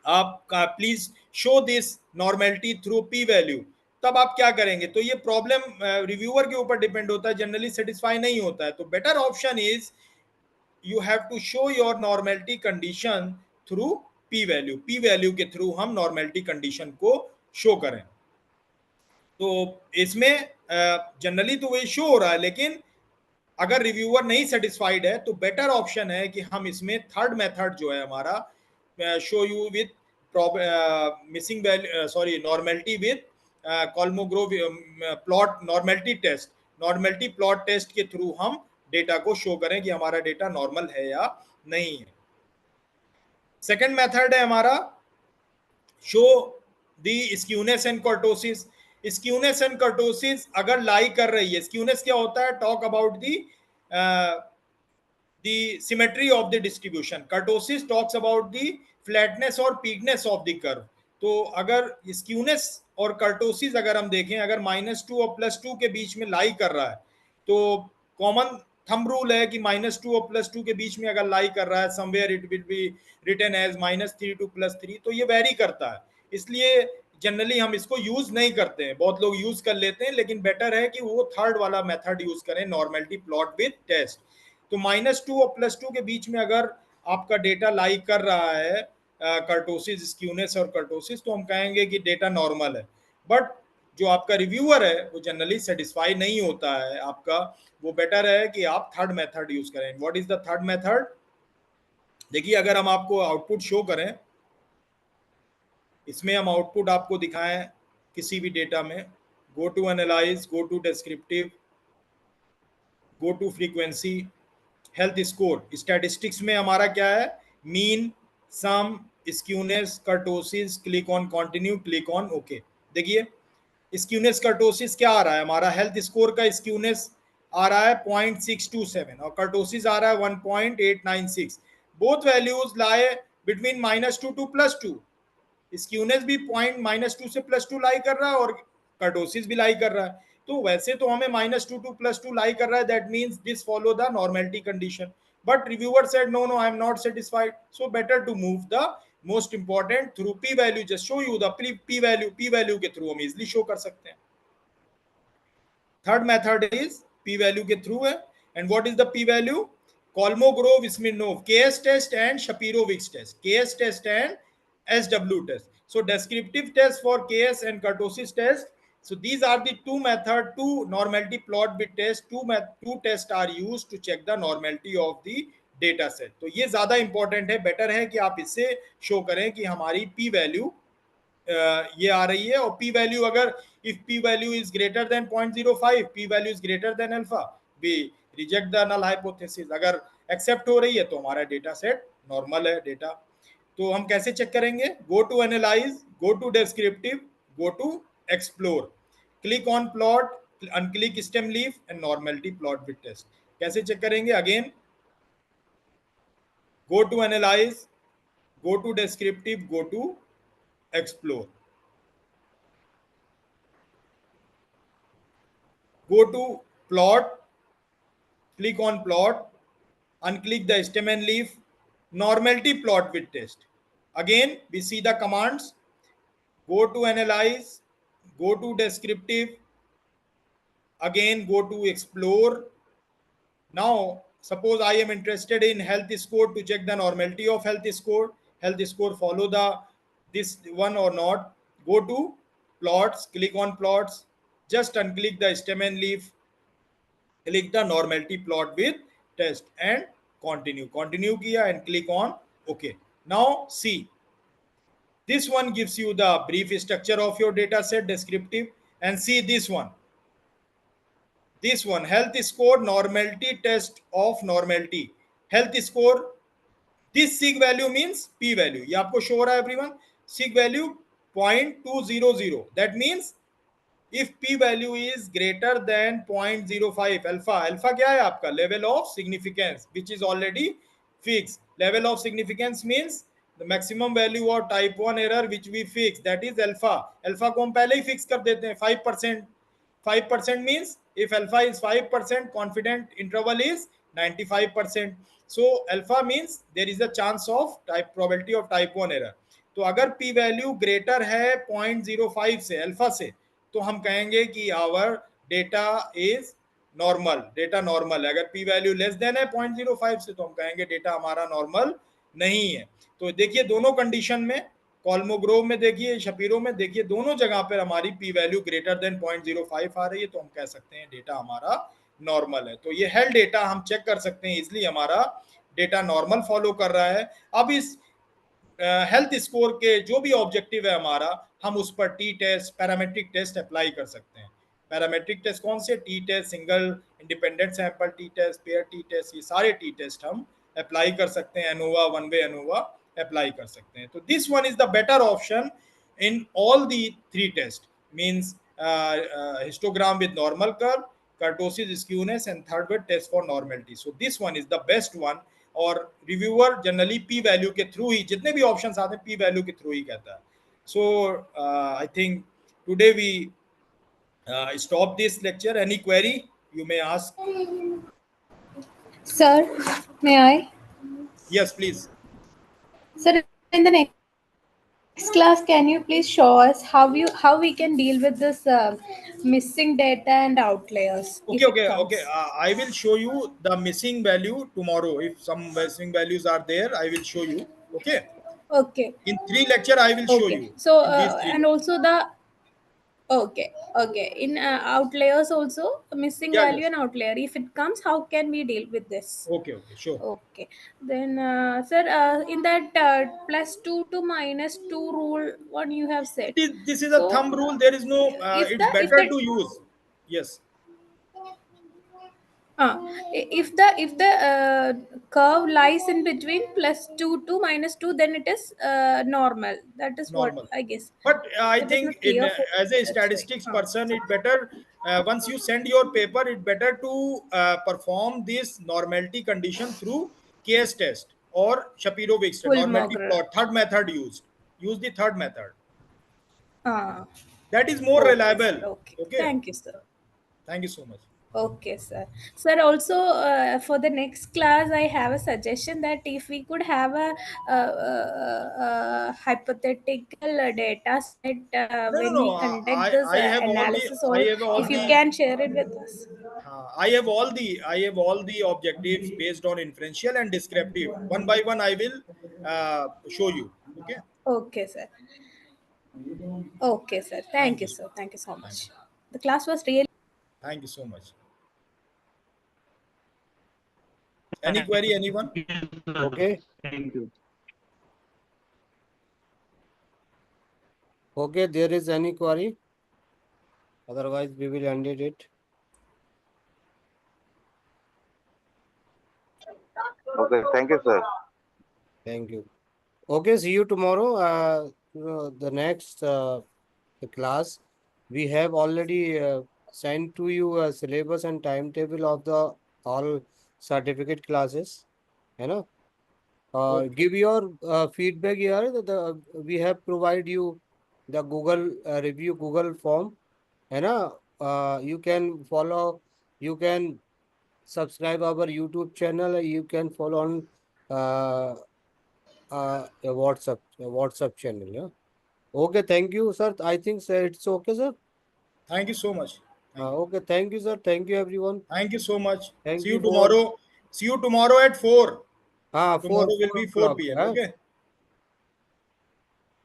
आप please show this normality through P value, तब आप क्या करेंगे? तो ये प्रॉब्लम रिव्यूअर के ऊपर डिपेंड होता है, जनरली सेटिस्फाई नहीं होता है। तो better option is you have to show your normality condition through P value. P value के थ्रू हम नॉर्मेलिटी कंडीशन को शो करें। तो इसमें जनरली तो वही शो हो रहा है, लेकिन अगर रिव्यूअर नहीं सेटिस्फाइड है तो बेटर ऑप्शन है कि हम इसमें थर्ड मेथड जो है हमारा show you with missing value sorry normality with Kolmogorov plot normality test. Normality plot test के थ्रू हम डेटा को शो करें कि हमारा डेटा नॉर्मल है या नहीं है। सेकंड मेथड है हमारा show the skewness and kurtosis. Skewness and kurtosis अगर लाई कर रही है, स्क्यूनेस क्या होता है? Talk about the symmetry of the distribution. Kurtosis talks about the flatness और पीकनेस ऑफ द कर्व। तो अगर स्क्यूनेस और कर्टोसिस अगर हम देखें, अगर -2 और +2 के बीच में लाई कर रहा है, तो कॉमन थंब रूल है कि -2 और +2 के बीच में अगर लाई कर रहा है, somewhere it will be written as -3 to +3। तो ये वेरी करता है, इसलिए जनरली हम इसको यूज नहीं करते हैं। बहुत लोग यूज कर लेते हैं, लेकिन बेटर है कि वो थर्ड वाला मेथड यूज करें, नॉर्मेलिटी प्लॉट विद टेस्ट। तो -2 और +2 के बीच में अगर आपका डेटा लाई कर रहा है कर्टोसिस, स्क्यूनेस और कर्टोसिस, तो हम कहेंगे कि डेटा नॉर्मल है। बट जो आपका रिव्यूअर है वो जनरली सेटिस्फाई नहीं होता है आपका, वो बेटर है कि आप थर्ड मेथड यूज करें। What is the third method? देखिए, अगर हम आपको आउटपुट शो करें, इसमें हम आउटपुट आपको दिखाएं किसी भी डेटा में, go to analyse, go to descriptive, go to frequency, health score. Statistics में हमारा क्या है? Mean, sum, skewness, kurtosis, click on continue, click on okay. देखिए स्क्यूनेस कर्टोसिस क्या आ रहा है हमारा? हेल्थ स्कोर का स्क्यूनेस आ रहा है 0.627 और कर्टोसिस आ रहा है 1.896। Both values lie between -2 to +2। Skewness भी -2 से +2 लाई कर रहा है और कर्टोसिस भी लाई कर रहा है। तो वैसे तो हमें -2 to +2 लाई कर रहा है, that means this follow the normality condition. But reviewer said no no, I am not satisfied, so better to move the most important through P value. Just show you the P value. P value के through हम easily show कर सकते हैं। Third method is P value के थ्रू है। And what is the P value? Kolmogorov, Smirnov, KS test and Shapiro-Wilks test, KS test and SW test. So descriptive test for KS and kurtosis test. So these are the two method, two normality plot with test, two tests are used to check the normality of the data set. तो ये ज्यादा important है, better है कि आप इससे show करें कि हमारी पी वैल्यू ये आ रही है। और पी वैल्यू अगर if P value is greater than 0.05, P value is greater than alpha, we reject the null hypothesis. अगर एक्सेप्ट हो रही है तो हमारा डेटा सेट नॉर्मल है डेटा। तो हम कैसे चेक करेंगे? Go to analyse, go to descriptive, go to explore, click on plot, unclick stem leaf and normality plot with test. कैसे चेक करेंगे? Again go to analyse, go to descriptive, go to explore, go to plot, click on plot, unclick the stem and leaf, normality plot with test. Again we see the commands, go to analyze, go to descriptive, again go to explore. Now suppose I am interested in health score to check the normality of health score. Health score follow the this one or not. Go to plots, click on plots, just unclick the stem and leaf, click the normality plot with test and continue kiya and click on OK. Now see, this one gives you the brief structure of your data set, descriptive, and see this one, health score, normality test of normality, health score. This sig value means p value, ये आपको show हो रहा है everyone, sig value 0.200, that means if p value is greater than 0.05 alpha क्या है आपका? level of significance, which is already fixed. Level of significance means the maximum value of type 1 error which we fix, that is alpha को हम पहले ही fix कर देते हैं 5%. 5% means if alpha is 5%, confident interval is 95%. So alpha means there is a chance of probability of type 1 error. तो अगर p value greater है 0.05 से अल्फा से, तो हम कहेंगे कि our data is normal, data normal है। अगर p वैल्यू लेस देन है 0.05 से, तो हम कहेंगे डेटा हमारा नॉर्मल नहीं है। तो देखिए दोनों कंडीशन में, कॉल्मोग्रोव में देखिए, शपीरो में देखिए, दोनों जगह पर हमारी p वैल्यू ग्रेटर देन 0.05 आ रही है, तो हम कह सकते हैं डेटा हमारा नॉर्मल है। तो ये हेल्थ डेटा हम चेक कर सकते हैं, इसलिए हमारा डेटा नॉर्मल फॉलो कर रहा है। अब इस हेल्थ स्कोर के जो भी ऑब्जेक्टिव है हमारा, हम उस पर T test, parametric test apply कर सकते हैं। पैरामेट्रिक टेस्ट कौन से? T test, single independent sample T test, pair T test, ये सारे टी टेस्ट हम अप्लाई कर सकते हैं। ANOVA, one way ANOVA apply कर सकते हैं। तो this one is the better option in all the three test, means histogram with normal curve, kurtosis skewness, and third weight test for normality. So this one is the best one. और reviewer generally P value के through ही, जितने भी options आते हैं P value के through ही कहता है। So I think today we stop this lecture. Any query you may ask? Sir, may I? Yes, please. Sir, in the next class, can you please show us how we can deal with this missing data and outliers? if it comes? I will show you the missing value tomorrow. If some missing values are there, I will show you. Okay. Okay. In 3 lecture, I will show you. So in these 3 and also the okay in outliers also, missing Yeah, value yes. and outlier, if it comes, how can we deal with this? Okay, sure. Okay, then sir, in that +2 to -2 rule, what you have said, This is a thumb rule. There is no, it's better to use. Yes. If the curve lies in between +2 to -2, then it is normal. That is Normal. what I guess. But I It is think not clear for as a that's statistics right. person, it better once you send your paper, it better to perform this normality condition through case test or Shapiro-Wilks normality Kolmogorov. plot. Third method used. Use the third method. That is more Okay, reliable. sir. Okay. Okay. Thank you, sir. Thank you so much. Okay, sir. Sir, also for the next class, I have a suggestion that if we could have a hypothetical data set when No. we conduct this I have analysis, or I have all if you the can share it with us. I have all the objectives based on inferential and descriptive. One by one, I will show you. Okay. Okay, sir. Okay, sir. Thank you, sir. Thank you so much. The class was really. Thank you so much. Any query, anyone? Okay. Thank you. Okay, there is any query? Otherwise, we will end it. Okay, thank you, sir. Thank you. Okay, see you tomorrow. The next class, we have already sent to you a syllabus and timetable of the all certificate classes. You know, give your feedback here. We have provided you the Google review Google form. You know, you can follow. You can subscribe our YouTube channel. You can follow on a WhatsApp channel. Yeah. Okay, thank you, sir. I think, sir, it's okay, sir. Thank you so much. Okay, thank you, sir. Thank you, everyone. Thank you so much. Thank See you you for- tomorrow. See you tomorrow at 4. Tomorrow will be 4 o'clock, p.m. huh? Okay.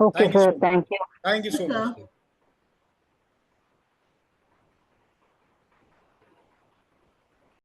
Okay, Thank you sir. so much. Thank you. Thank you so Sir. much.